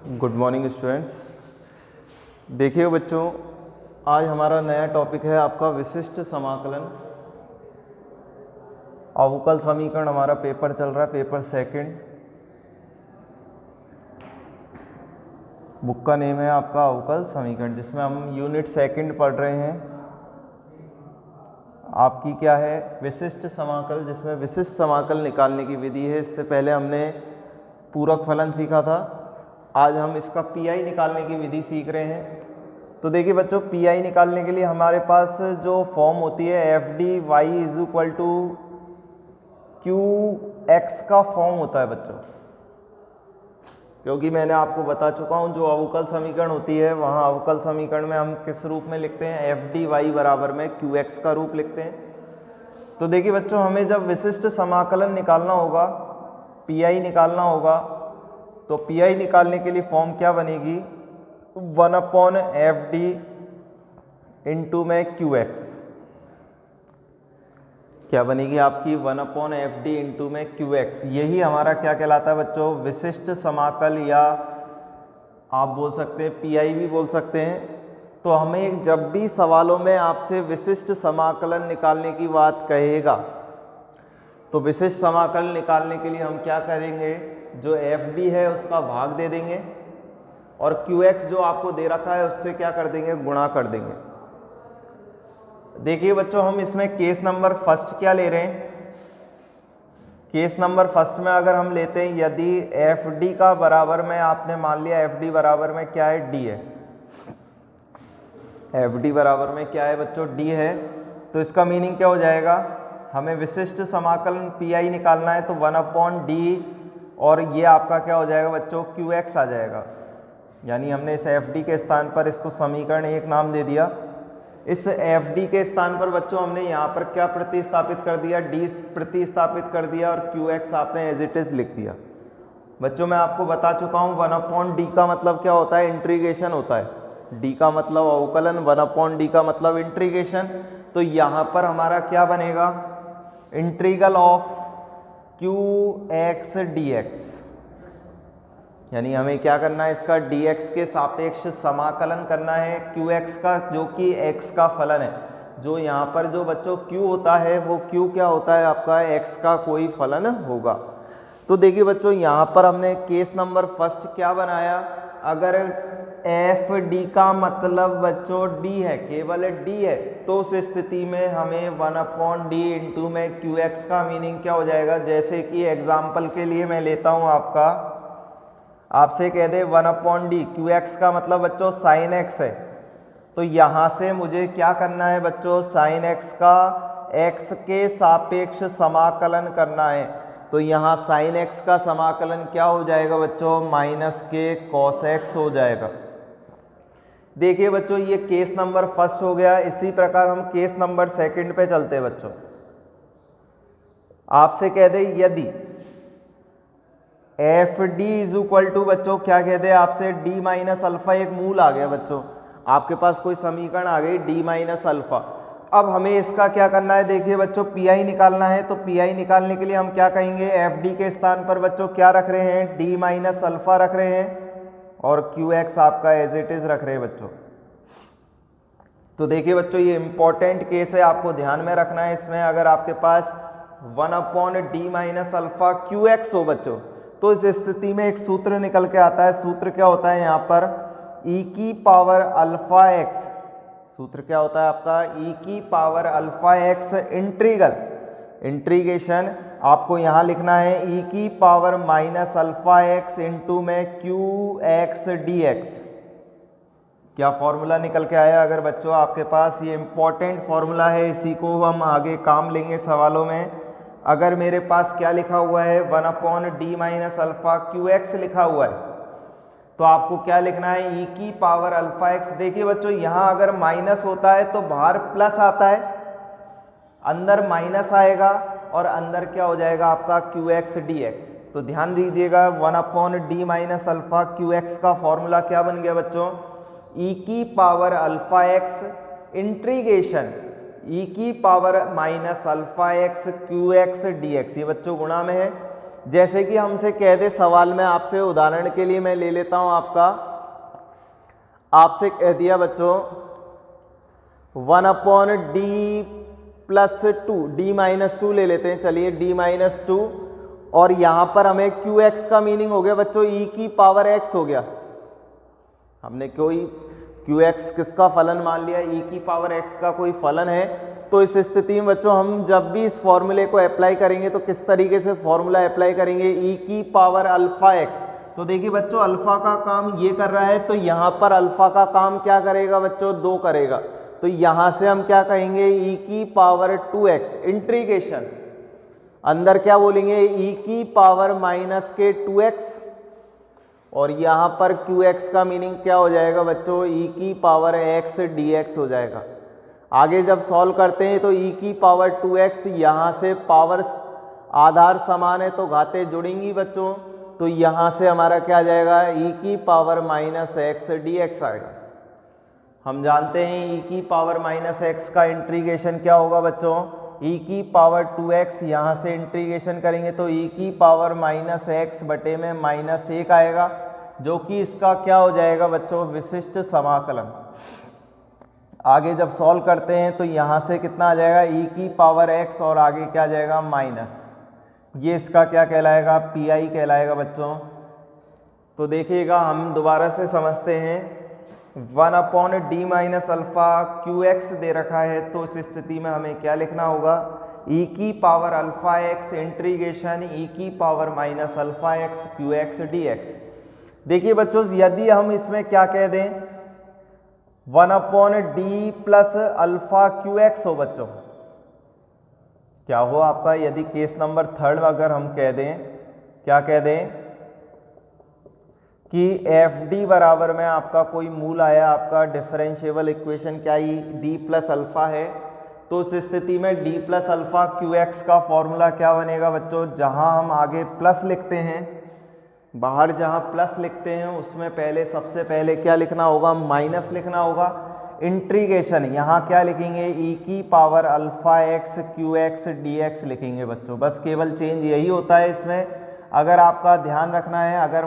Good morning students. देखिए बच्चों, आज हमारा नया टॉपिक है आपका विशिष्ट समाकलन। अवकल समीकरण हमारा पेपर चल रहा है, पेपर सेकंड। बुक का नेम है आपका अवकल समीकरण, जिसमें हम यूनिट सेकंड पढ़ रहे हैं। आपकी क्या है, विशिष्ट समाकल, जिसमें विशिष्ट समाकल निकालने की विधि है। इससे पहले हमने पूरक फलन सीखा था। आज हम इसका पीआई निकालने की विधि सीख रहे हैं। तो देखिए बच्चों, पीआई निकालने के लिए हमारे पास जो फॉर्म होती है F D Y is equal to Q X का फॉर्म होता है बच्चों। क्योंकि मैंने आपको बता चुका हूं, जो अवकल समीकरण होती है वहां अवकल समीकरण में हम किस रूप में लिखते हैं, एफ डी वाई बराबर में क्यू एक्स का रूप लिखते हैं। तो देखिए बच्चों, हमें जब विशिष्ट समाकलन निकालना होगा, पीआई निकालना होगा, तो पीआई निकालने के लिए फॉर्म क्या बनेगी, 1/एफ डी इंटू में क्यू एक्स। क्या बनेगी आपकी, 1/एफ डी इंटू में क्यू एक्स। यही हमारा क्या कहलाता है बच्चों, विशिष्ट समाकल, या आप बोल सकते हैं पीआई भी बोल सकते हैं। तो हमें जब भी सवालों में आपसे विशिष्ट समाकलन निकालने की बात कहेगा, तो विशिष्ट समाकलन निकालने के लिए हम क्या करेंगे, जो एफ डी है उसका भाग दे देंगे और क्यू एक्स जो आपको दे रखा है उससे क्या कर देंगे, गुणा कर देंगे। देखिए बच्चों, हम इसमें केस नंबर फर्स्ट क्या ले रहे हैं। केस नंबर फर्स्ट में अगर हम लेते हैं, यदि एफ डी का बराबर में, आपने मान लिया एफ डी बराबर में क्या है, डी है। एफ डी बराबर में क्या है बच्चों, डी है। तो इसका मीनिंग क्या हो जाएगा, हमें विशिष्ट समाकलन पीआई निकालना है, तो 1/डी और ये आपका क्या हो जाएगा बच्चों, क्यू एक्स आ जाएगा। यानी हमने इस एफ डी के स्थान पर इसको समीकरण एक नाम दे दिया। इस एफ डी के स्थान पर बच्चों हमने यहाँ पर क्या प्रतिस्थापित कर दिया, डी प्रतिस्थापित कर दिया, और क्यू एक्स आपने एज इट इज लिख दिया। बच्चों मैं आपको बता चुका हूँ, 1/डी का मतलब क्या होता है, इंटीग्रेशन होता है। डी का मतलब अवकलन, 1/डी का मतलब इंटीग्रेशन। तो यहाँ पर हमारा क्या बनेगा, integral of Q x D x. यानी हमें क्या करना है, इसका dx के सापेक्ष समाकलन करना है क्यू एक्स का, जो कि x का फलन है। जो यहाँ पर जो बच्चों q होता है, वो q क्या होता है आपका, x का कोई फलन होगा। तो देखिए बच्चों, यहाँ पर हमने केस नंबर फर्स्ट क्या बनाया, अगर एफ डी का मतलब बच्चों d है, केवल d है, तो उस स्थिति में हमें 1/d इंटू में क्यू एक्स का मीनिंग क्या हो जाएगा। जैसे कि एग्जाम्पल के लिए मैं लेता हूँ, आपसे कह दे 1/d, क्यू एक्स का मतलब बच्चों साइन एक्स है। तो यहाँ से मुझे क्या करना है बच्चों, साइन एक्स का x के सापेक्ष समाकलन करना है। तो यहाँ साइन एक्स का समाकलन क्या हो जाएगा बच्चों, माइनस के कॉस एक्स हो जाएगा। देखिए बच्चों, ये केस नंबर फर्स्ट हो गया। इसी प्रकार हम केस नंबर सेकंड पे चलते हैं बच्चों। आपसे कह दे यदि F D is equal to, बच्चों क्या कहते हैं आपसे, डी माइनस अल्फा, एक मूल आ गया बच्चों, आपके पास कोई समीकरण आ गई डी माइनस अल्फा। अब हमें इसका क्या करना है, देखिए बच्चों पीआई निकालना है। तो पीआई निकालने के लिए हम क्या कहेंगे, एफ डी के स्थान पर बच्चों क्या रख रहे हैं, डी माइनस अल्फा रख रहे हैं, और क्यू एक्स आपका एज इट इज रख रहे हैं बच्चों। तो देखिए बच्चों, ये इंपॉर्टेंट केस है, आपको ध्यान में रखना है। इसमें अगर आपके पास 1/d minus alpha Q x हो बच्चों, तो इस स्थिति में एक सूत्र निकल के आता है। सूत्र क्या होता है यहाँ पर, e की पावर अल्फा एक्स। सूत्र क्या होता है आपका, e की पावर अल्फा एक्स इंटीग्रेशन आपको यहाँ लिखना है e की power minus alpha x into में क्यू एक्स डी एक्स। क्या फॉर्मूला निकल के आया, अगर बच्चों आपके पास ये इंपॉर्टेंट फॉर्मूला है, इसी को हम आगे काम लेंगे सवालों में। अगर मेरे पास क्या लिखा हुआ है, 1/d minus alpha Q x लिखा हुआ है, तो आपको क्या लिखना है, e की पावर अल्फा एक्स। देखिए बच्चों, यहाँ अगर माइनस होता है तो बाहर प्लस आता है, अंदर माइनस आएगा और अंदर क्या हो जाएगा आपका क्यू एक्स डी एक्स। तो ध्यान दीजिएगा, 1/d minus alpha Q X का फॉर्मूला क्या बन गया बच्चों, e की power alpha x integration e की power minus alpha x Q x D x. ये बच्चों गुणा में है, जैसे कि हमसे कह दे सवाल में, आपसे उदाहरण के लिए मैं ले लेता हूं आपसे कह दिया बच्चों 1/d + 2, d-2 ले लेते हैं, चलिए d-2, और यहां पर हमें qx का मीनिंग हो गया बच्चों e⁻x हो गया। हमने कोई qx किसका फलन मान लिया, e⁻x का कोई फलन है। तो इस स्थिति में बच्चों हम जब भी इस फॉर्मूले को अप्लाई करेंगे तो किस तरीके से फॉर्मूला अप्लाई करेंगे, e⁻x। तो देखिए बच्चों अल्फा का काम ये कर रहा है, तो यहां पर अल्फा का काम क्या करेगा बच्चों, 2 करेगा। तो यहां से हम क्या कहेंगे e⁻2x इंटीग्रेशन, अंदर क्या बोलेंगे e⁻−2x, और यहां पर qx का मीनिंग क्या हो जाएगा बच्चों e⁻x dx हो जाएगा। आगे जब सॉल्व करते हैं तो e⁻2x, यहां से पावर आधार समान है तो घातें जुड़ेंगी बच्चों, तो यहां से हमारा क्या आ जाएगा e⁻−x dx आएगा। हम जानते हैं e⁻−x का इंटीग्रेशन क्या होगा बच्चों, e⁻2x, यहाँ से इंटीग्रेशन करेंगे तो e⁻−x बटे में -1 आएगा, जो कि इसका क्या हो जाएगा बच्चों विशिष्ट समाकलन। आगे जब सॉल्व करते हैं तो यहाँ से कितना आ जाएगा e⁻x, और आगे क्या आ जाएगा माइनस, ये इसका क्या कहलाएगा pi कहलाएगा बच्चों। तो देखिएगा हम दोबारा से समझते हैं, 1/d-α qx दे रखा है, तो इस स्थिति में हमें क्या लिखना होगा e⁻x integration e⁻−αx qx dx। देखिए बच्चों यदि हम इसमें क्या कह दें 1/d + α qx हो बच्चों, क्या हो आपका, यदि केस नंबर 3 अगर हम कह दें, क्या कह दें कि fd बराबर में आपका कोई मूल आया, आपका डिफरेंशिएबल इक्वेशन क्या ही d + α है, तो उस स्थिति में d + α qx का फॉर्मूला क्या बनेगा बच्चों, जहां हम आगे प्लस लिखते हैं, बाहर जहां प्लस लिखते हैं उसमें पहले सबसे पहले क्या लिखना होगा माइनस लिखना होगा, इंटीग्रेशन यहाँ क्या लिखेंगे e⁻αx qx dx लिखेंगे बच्चों। बस केवल चेंज यही होता है इसमें, अगर आपका ध्यान रखना है, अगर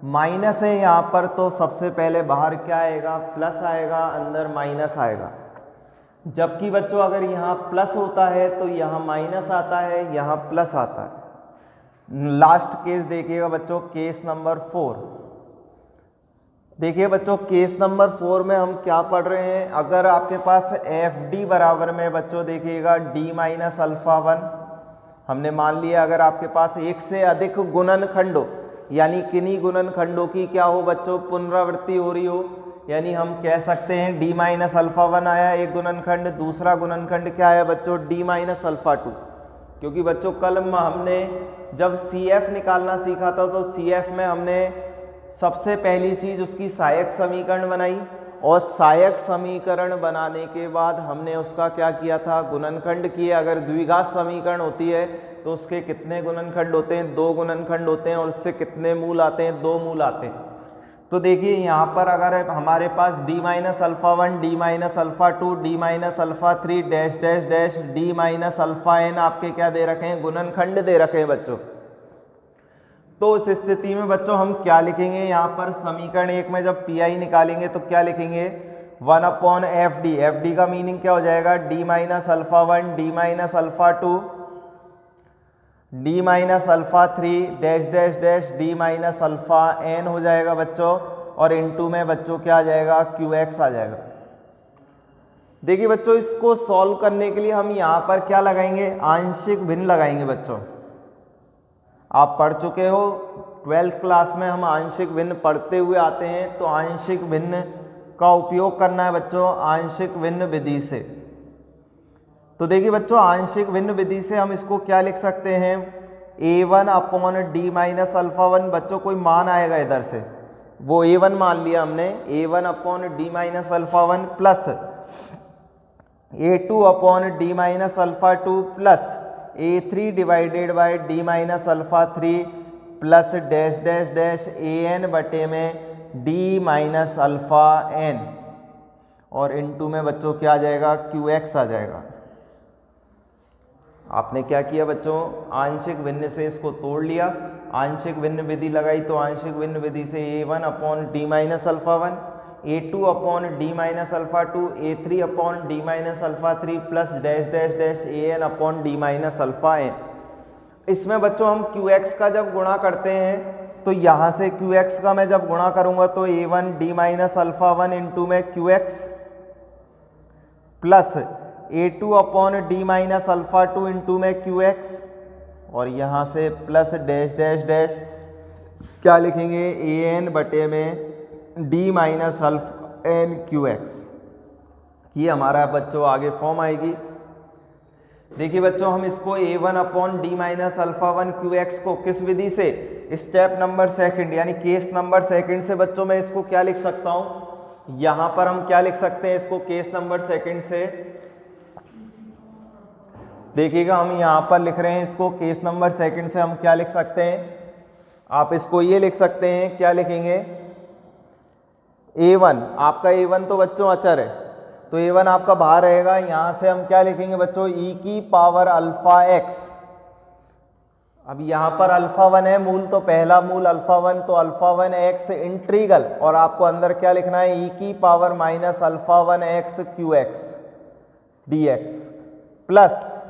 माइनस है यहाँ पर तो सबसे पहले बाहर क्या आएगा प्लस आएगा, अंदर माइनस आएगा, जबकि बच्चों अगर यहाँ प्लस होता है तो यहाँ माइनस आता है, यहाँ प्लस आता है। लास्ट केस देखिएगा बच्चों, केस नंबर 4। देखिए बच्चों केस नंबर 4 में हम क्या पढ़ रहे हैं, अगर आपके पास fd बराबर में बच्चों देखिएगा d-α1, हमने मान लिया अगर आपके पास एक से अधिक गुणनखंड हो, यानी किन्हीं गुणनखंडों की क्या हो बच्चों पुनरावृत्ति हो रही हो, यानी हम कह सकते हैं d-α1 आया एक गुणनखंड, दूसरा गुणनखंड क्या आया बच्चों d-α2। क्योंकि बच्चों कल हमने जब CF निकालना सीखा था तो CF में हमने सबसे पहली चीज उसकी सहायक समीकरण बनाई, और सहायक समीकरण बनाने के बाद हमने उसका क्या किया था गुणनखंड किए। अगर द्विघात समीकरण होती है तो उसके कितने गुणनखंड होते हैं, 2 गुणनखंड होते हैं, और उससे कितने मूल आते हैं, 2 मूल आते हैं। तो देखिए यहाँ पर अगर हमारे पास d-α1 d-α2 d-α3 dash dash dash d-αn आपके क्या दे रखे हैं गुणनखंड दे रखे हैं बच्चों, तो उस स्थिति में बच्चों हम क्या लिखेंगे, यहाँ पर समीकरण 1 में जब pi निकालेंगे तो क्या लिखेंगे 1/fd, fd का मीनिंग क्या हो जाएगा d-α1 d-α2 d-α3 dash dash dash d-αn हो जाएगा बच्चों, और इनटू में बच्चों क्या आ जाएगा qx आ जाएगा। देखिए बच्चों इसको सॉल्व करने के लिए हम यहाँ पर क्या लगाएंगे आंशिक भिन्न लगाएंगे बच्चों। आप पढ़ चुके हो 12th क्लास में हम आंशिक भिन्न पढ़ते हुए आते हैं, तो आंशिक भिन्न का उपयोग करना है बच्चों आंशिक भिन्न विधि से। तो देखिए बच्चों आंशिक भिन्न विधि से हम इसको क्या लिख सकते हैं a1/d-α1, बच्चों कोई मान आएगा इधर से, वो a1 मान लिया हमने, a1/d-α1 plus a2/d-α2 plus a3 divided by d-α3 plus dash dash dash an बटे में d-αn, और इनटू में बच्चों क्या आ जाएगा qx आ जाएगा। आपने क्या किया बच्चों, आंशिक भिन्न से इसको तोड़ लिया, आंशिक भिन्न विधि लगाई, तो आंशिक भिन्न विधि से a1 upon D minus alpha 1, a2 upon D minus alpha 2, a3 upon D minus alpha 3 plus dash dash dash an upon D minus alpha n। इसमें बच्चों हम qx का जब गुणा करते हैं तो यहाँ से qx का मैं जब गुणा करूँगा तो a1 D minus alpha 1 into में qx plus a2 upon D minus alpha 2 into में qx, और यहाँ से प्लस डैश डैश डैश क्या लिखेंगे, an बटे में D minus alpha n qx। ये हमारा बच्चों आगे फॉर्म आएगी। देखिए बच्चों, हम इसको a1 upon D minus alpha 1 qx को किस विधि से, स्टेप नंबर सेकंड यानी केस नंबर सेकंड से बच्चों मैं इसको क्या लिख सकता हूँ, यहाँ पर हम क्या लिख सकते हैं इसको केस नंबर सेकंड से। देखिएगा हम यहाँ पर लिख रहे हैं इसको केस नंबर सेकंड से हम क्या लिख सकते हैं, आप इसको ये लिख सकते हैं, क्या लिखेंगे, a1 आपका a1 तो बच्चों अचर है तो a1 आपका बाहर रहेगा, यहाँ से हम क्या लिखेंगे बच्चों, e की पावर अल्फा x। अब यहाँ पर अल्फा 1 है मूल, तो पहला मूल अल्फा 1, तो अल्फा 1 x इंट्रीगल, और आपको अंदर क्या लिखना है, e की power minus alpha 1 x qx dx plus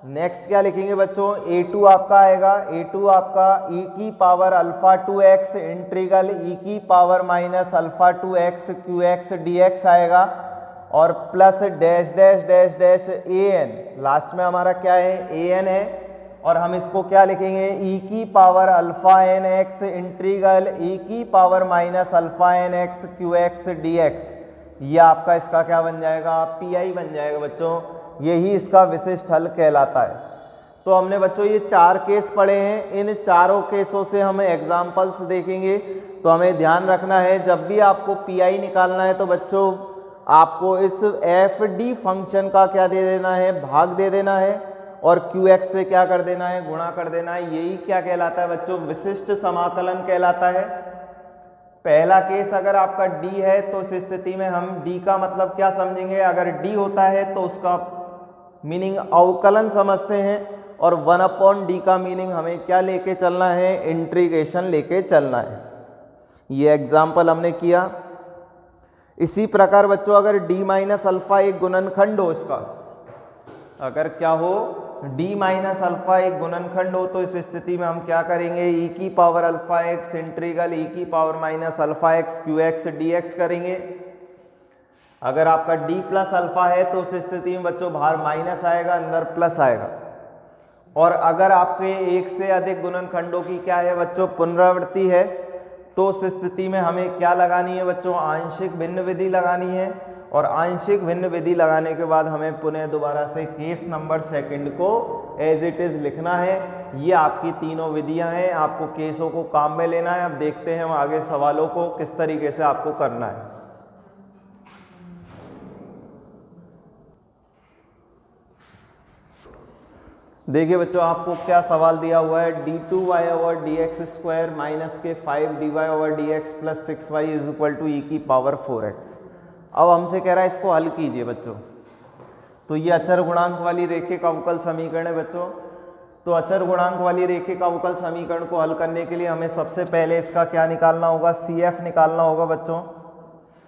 next क्या लिखेंगे बच्चों, a2 आपका आएगा, a2 आपका e की power alpha 2x integral e की power minus alpha 2x qx dx आएगा, और plus dash dash dash dash an, last में हमारा क्या है, an है, और हम इसको क्या लिखेंगे, e की power alpha n x integral e की power minus alpha n x qx dx। ये आपका इसका क्या बन जाएगा, pi बन जाएगा बच्चों। यही इसका विशिष्ट हल कहलाता है। तो हमने बच्चों ये 4 केस पढ़े हैं, इन चारों केसों से हमें एग्जाम्पल्स देखेंगे। तो हमें ध्यान रखना है, जब भी आपको pi निकालना है तो बच्चों आपको इस एफ डी फंक्शन का क्या दे देना है, भाग दे देना है, और qx से क्या कर देना है, गुणा कर देना है। यही क्या कहलाता है बच्चों, विशिष्ट समाकलन कहलाता है। पहला केस अगर आपका d है तो इस स्थिति में हम d का मतलब क्या समझेंगे, अगर d होता है तो उसका मीनिंग अवकलन समझते हैं, और 1 अपॉन डी का मीनिंग हमें क्या लेके चलना है, इंटीग्रेशन लेके चलना है। ये एग्जाम्पल हमने किया। इसी प्रकार बच्चों अगर d माइनस अल्फा एक गुणनखंड हो, इसका अगर क्या हो, d माइनस अल्फा एक गुणनखंड हो, तो इस स्थिति में हम क्या करेंगे, e की power alpha x integral e की power minus alpha x qx dx करेंगे। अगर आपका d प्लस अल्फा है तो उस स्थिति में बच्चों बाहर माइनस आएगा, अंदर प्लस आएगा। और अगर आपके एक से अधिक गुणनखंडों की क्या है बच्चों, पुनरावृत्ति है, तो उस स्थिति में हमें क्या लगानी है बच्चों, आंशिक भिन्न विधि लगानी है। और आंशिक भिन्न विधि लगाने के बाद हमें पुनः दोबारा से केस नंबर सेकंड को एज इट इज लिखना है। ये आपकी तीनों विधियां हैं, आपको केसों को काम में लेना है। अब देखते हैं हम आगे सवालों को किस तरीके से आपको करना है। देखिए बच्चों, आपको क्या सवाल दिया हुआ है, d2y over dx square minus के 5dy over dx plus 6y is equal to e की पावर 4x। अब हमसे कह रहा है इसको हल कीजिए बच्चों। तो ये अचर गुणांक वाली रेखिक अवकल समीकरण है बच्चों। तो अचर गुणांक वाली रेखिक अवकल समीकरण को हल करने के लिए हमें सबसे पहले इसका क्या निकालना होगा, CF निकालना होगा बच्चों।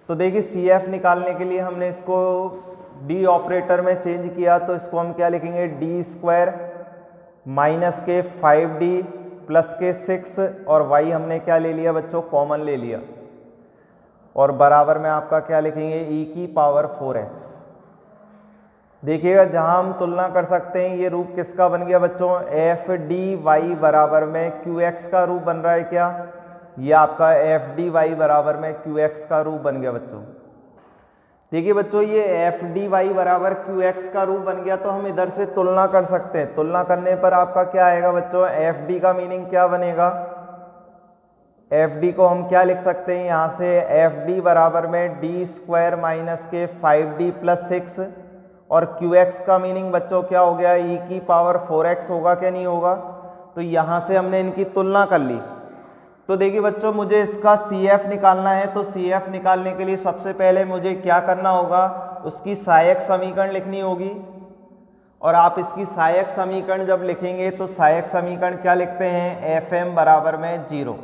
तो देखिए CF निकालने के लिए हमने इसको d ऑपरेटर में चेंज किया, तो इसको हम क्या लिखेंगे, d स्क्वायर माइनस के 5d प्लस के 6, और y हमने क्या ले लिया बच्चों, कॉमन ले लिया, और बराबर में आपका क्या लिखेंगे, e की पावर 4x। देखिएगा जहां हम तुलना कर सकते हैं, ये रूप किसका बन गया बच्चों, एफ डी वाई बराबर में qx का रूप बन रहा है क्या, ये आपका एफ डी वाई बराबर में qx का रूप बन गया बच्चों। देखिए बच्चों, ये एफ डी वाई बराबर qx का रूप बन गया, तो हम इधर से तुलना कर सकते हैं। तुलना करने पर आपका क्या आएगा बच्चों, एफ डी का मीनिंग क्या बनेगा, एफ डी को हम क्या लिख सकते हैं, यहाँ से एफ डी बराबर में डी स्क्वायर माइनस के 5d प्लस 6, और qx का मीनिंग बच्चों क्या हो गया, e की पावर 4x होगा क्या नहीं होगा। तो यहाँ से हमने इनकी तुलना कर ली। तो देखिए बच्चों, मुझे इसका CF निकालना है, तो CF निकालने के लिए सबसे पहले मुझे क्या करना होगा, उसकी सहायक समीकरण लिखनी होगी। और आप इसकी सहायक समीकरण जब लिखेंगे तो सहायक समीकरण क्या लिखते हैं, एफ एम बराबर में 0।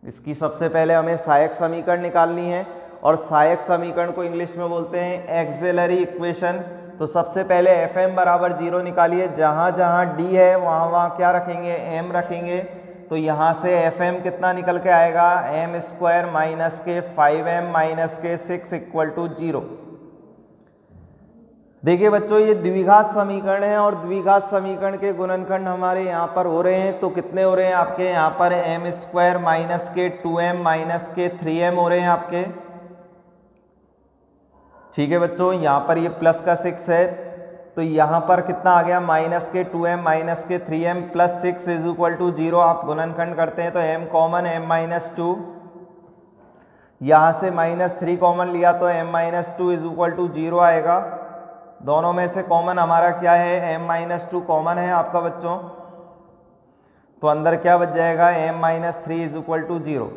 इसकी सबसे पहले हमें सहायक समीकरण निकालनी है और सहायक समीकरण को इंग्लिश में बोलते हैं एक्सिलरी इक्वेशन। तो सबसे पहले एफ एम बराबर 0 निकालिए, जहाँ जहाँ डी है वहाँ वहाँ क्या रखेंगे, एम रखेंगे। तो यहाँ से एफ एम कितना निकल के आएगा, एम स्क्वायर माइनस के 5m माइनस के 6 इक्वल टू 0। देखिए बच्चों ये द्विघात समीकरण है और द्विघात समीकरण के गुणनखंड हमारे यहाँ पर हो रहे हैं। तो कितने हो रहे हैं आपके यहाँ पर, एम स्क्वायर माइनस के 2m माइनस के 3m हो रहे हैं आपके। ठीक है बच्चों, यहाँ पर ये प्लस का 6 है तो यहाँ पर कितना आ गया, माइनस के 2m माइनस के 3m plus 6 is equal to 0। आप गुणनखंड करते हैं तो m कॉमन, m माइनस 2, यहाँ से माइनस 3 कॉमन लिया तो m minus 2 is equal to 0 आएगा। दोनों में से कॉमन हमारा क्या है, m माइनस 2 कॉमन है आपका बच्चों, तो अंदर क्या बच जाएगा, m minus 3 is equal to 0।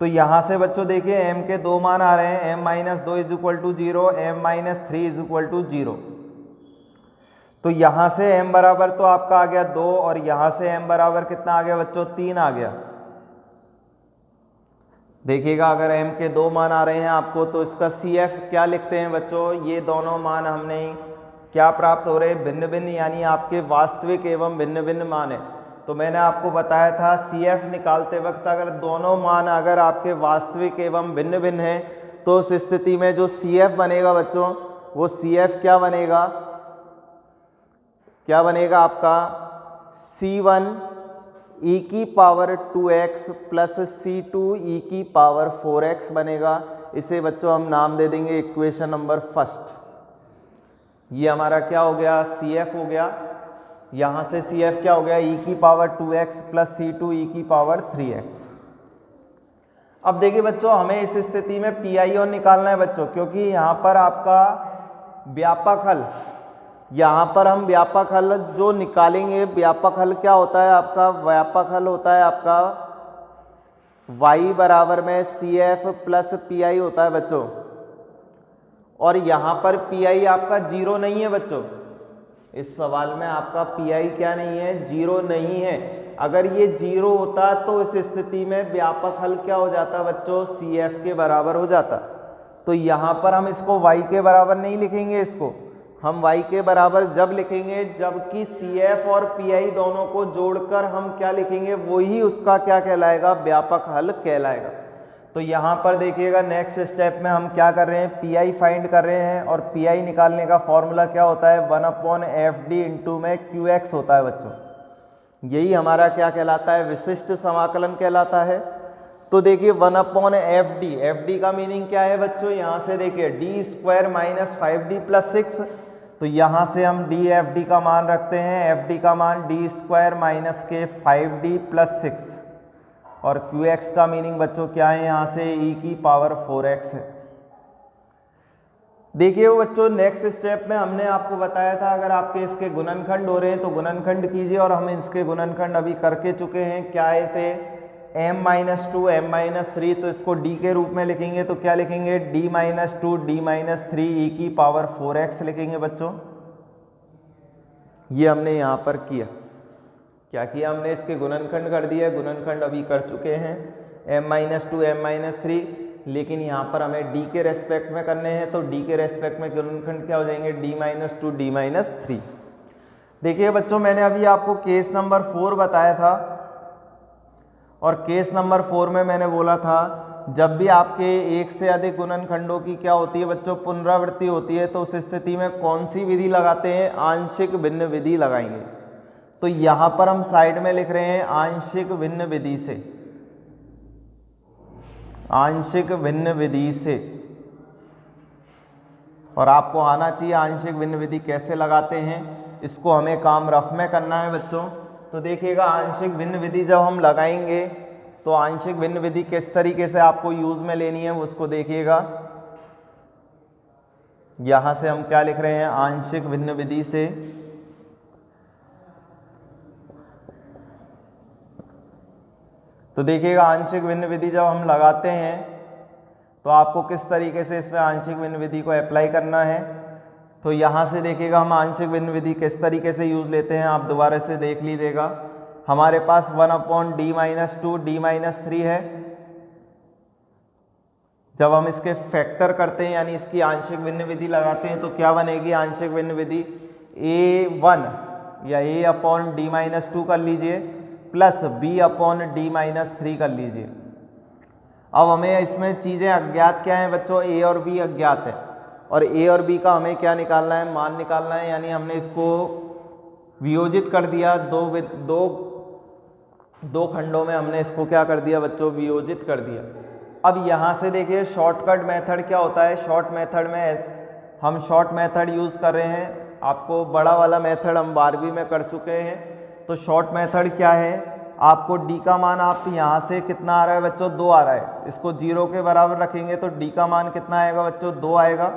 तो यहाँ से बच्चों देखिए m के दो मान आ रहे हैं, m minus 2 is equal to 0, m minus 3 is equal to 0। तो यहाँ से m बराबर तो आपका आ गया 2 और यहाँ से m बराबर कितना आ गया बच्चों, 3 आ गया। देखिएगा अगर m के दो मान आ रहे हैं आपको तो इसका CF क्या लिखते हैं बच्चों, ये दोनों मान हमने क्या प्राप्त हो रहे हैं, भिन्न भिन्न, यानी आपके वास्तविक एवं भिन्न भिन्न मान है। तो मैंने आपको बताया था CF निकालते वक्त अगर दोनों मान अगर आपके वास्तविक एवं भिन्न भिन्न है तो उस स्थिति में जो CF बनेगा बच्चों, वो CF क्या बनेगा, क्या बनेगा आपका, C1 e की power 2x plus C2 e की पावर 4x बनेगा। इसे बच्चों हम नाम दे देंगे इक्वेशन नंबर फर्स्ट। ये हमारा क्या हो गया, CF हो गया। यहाँ से CF क्या हो गया, e की power 2x plus C2 e की पावर 3x। अब देखिए बच्चों हमें इस स्थिति में PI निकालना है बच्चों, क्योंकि यहाँ पर आपका व्यापक हल, यहाँ पर हम व्यापक हल जो निकालेंगे, व्यापक हल क्या होता है आपका, व्यापक हल होता है आपका y बराबर में CF प्लस PI होता है बच्चों। और यहाँ पर PI आपका 0 नहीं है बच्चों, इस सवाल में आपका PI क्या नहीं है, 0 नहीं है। अगर ये 0 होता तो इस स्थिति में व्यापक हल क्या हो जाता बच्चों, CF के बराबर हो जाता। तो यहाँ पर हम इसको y के बराबर नहीं लिखेंगे, इसको हम y के बराबर जब लिखेंगे जबकि CF और PI दोनों को जोड़कर हम क्या लिखेंगे, वही उसका क्या कहलाएगा, व्यापक हल कहलाएगा। तो यहाँ पर देखिएगा नेक्स्ट स्टेप में हम क्या कर रहे हैं, PI फाइंड कर रहे हैं और PI निकालने का फॉर्मूला क्या होता है, 1/FD इंटू में QX होता है बच्चों। यही हमारा क्या कहलाता है, विशिष्ट समाकलन कहलाता है। तो देखिए 1/FD, FD का मीनिंग क्या है बच्चों, यहाँ से देखिए D square minus 5D plus 6। तो यहाँ से हम DFD का मान रखते हैं, FD का मान डी स्क्वायर माइनस के 5D प्लस 6 और QX का मीनिंग बच्चों क्या है, यहाँ से e की पावर 4x है। देखिए वो बच्चों नेक्स्ट स्टेप में हमने आपको बताया था अगर आपके इसके गुणनखंड हो रहे हैं तो गुणनखंड कीजिए, और हम इसके गुणनखंड अभी करके चुके हैं। क्या आए थे, m माइनस 2 m माइनस 3, तो इसको d के रूप में लिखेंगे तो क्या लिखेंगे, d minus 2 d minus 3 e की पावर 4x लिखेंगे बच्चों। ये हमने यहाँ पर किया, क्या किया हमने, इसके गुणनखंड कर दिया, गुणनखंड अभी कर चुके हैं m माइनस 2 m माइनस 3, लेकिन यहाँ पर हमें d के रेस्पेक्ट में करने हैं तो d के रेस्पेक्ट में गुणनखंड क्या हो जाएंगे, d माइनस 2 d माइनस 3। देखिए बच्चों मैंने अभी आपको केस नंबर 4 बताया था और केस नंबर 4 में मैंने बोला था जब भी आपके एक से अधिक गुणनखंडों की क्या होती है बच्चों, पुनरावृत्ति होती है, तो उस स्थिति में कौन सी विधि लगाते हैं, आंशिक भिन्न विधि लगाएंगे। तो यहाँ पर हम साइड में लिख रहे हैं आंशिक भिन्न विधि से, आंशिक भिन्न विधि से, और आपको आना चाहिए आंशिक भिन्न विधि कैसे लगाते हैं, इसको हमें काम रफ में करना है बच्चों। तो देखिएगा आंशिक भिन्न विधि जब हम लगाएंगे तो आंशिक भिन्न विधि किस तरीके से आपको यूज में लेनी है उसको देखिएगा। यहां से हम क्या लिख रहे हैं, आंशिक भिन्न विधि से तो देखिएगा आंशिक भिन्न विधि जब हम लगाते हैं तो आपको किस तरीके से इसमें आंशिक भिन्न विधि को अप्लाई करना है। तो यहाँ से देखिएगा हम आंशिक भिन्न विधि किस तरीके से यूज़ लेते हैं, आप दोबारा से देख लीजिएगा। हमारे पास 1/d-2 d-3 है। जब हम इसके फैक्टर करते हैं यानी इसकी आंशिक भिन्न विधि लगाते हैं तो क्या बनेगी आंशिक भिन्न विधि, a1 या a/d-2 कर लीजिए प्लस b/d-3 कर लीजिए। अब हमें इसमें चीज़ें अज्ञात क्या हैं बच्चों, a और b अज्ञात है और a और b का हमें क्या निकालना है, मान निकालना है। यानी हमने इसको वियोजित कर दिया, दो खंडों में हमने इसको क्या कर दिया बच्चों, वियोजित कर दिया। अब यहाँ से देखिए शॉर्टकट मेथड क्या होता है, शॉर्ट मेथड में हम शॉर्ट मेथड यूज़ कर रहे हैं। आपको बड़ा वाला मेथड हम 12वीं में कर चुके हैं। तो शॉर्ट मेथड क्या है, आपको d का मान आप यहाँ से कितना आ रहा है बच्चों, 2 आ रहा है। इसको 0 के बराबर रखेंगे तो d का मान कितना आएगा बच्चों, 2 आएगा।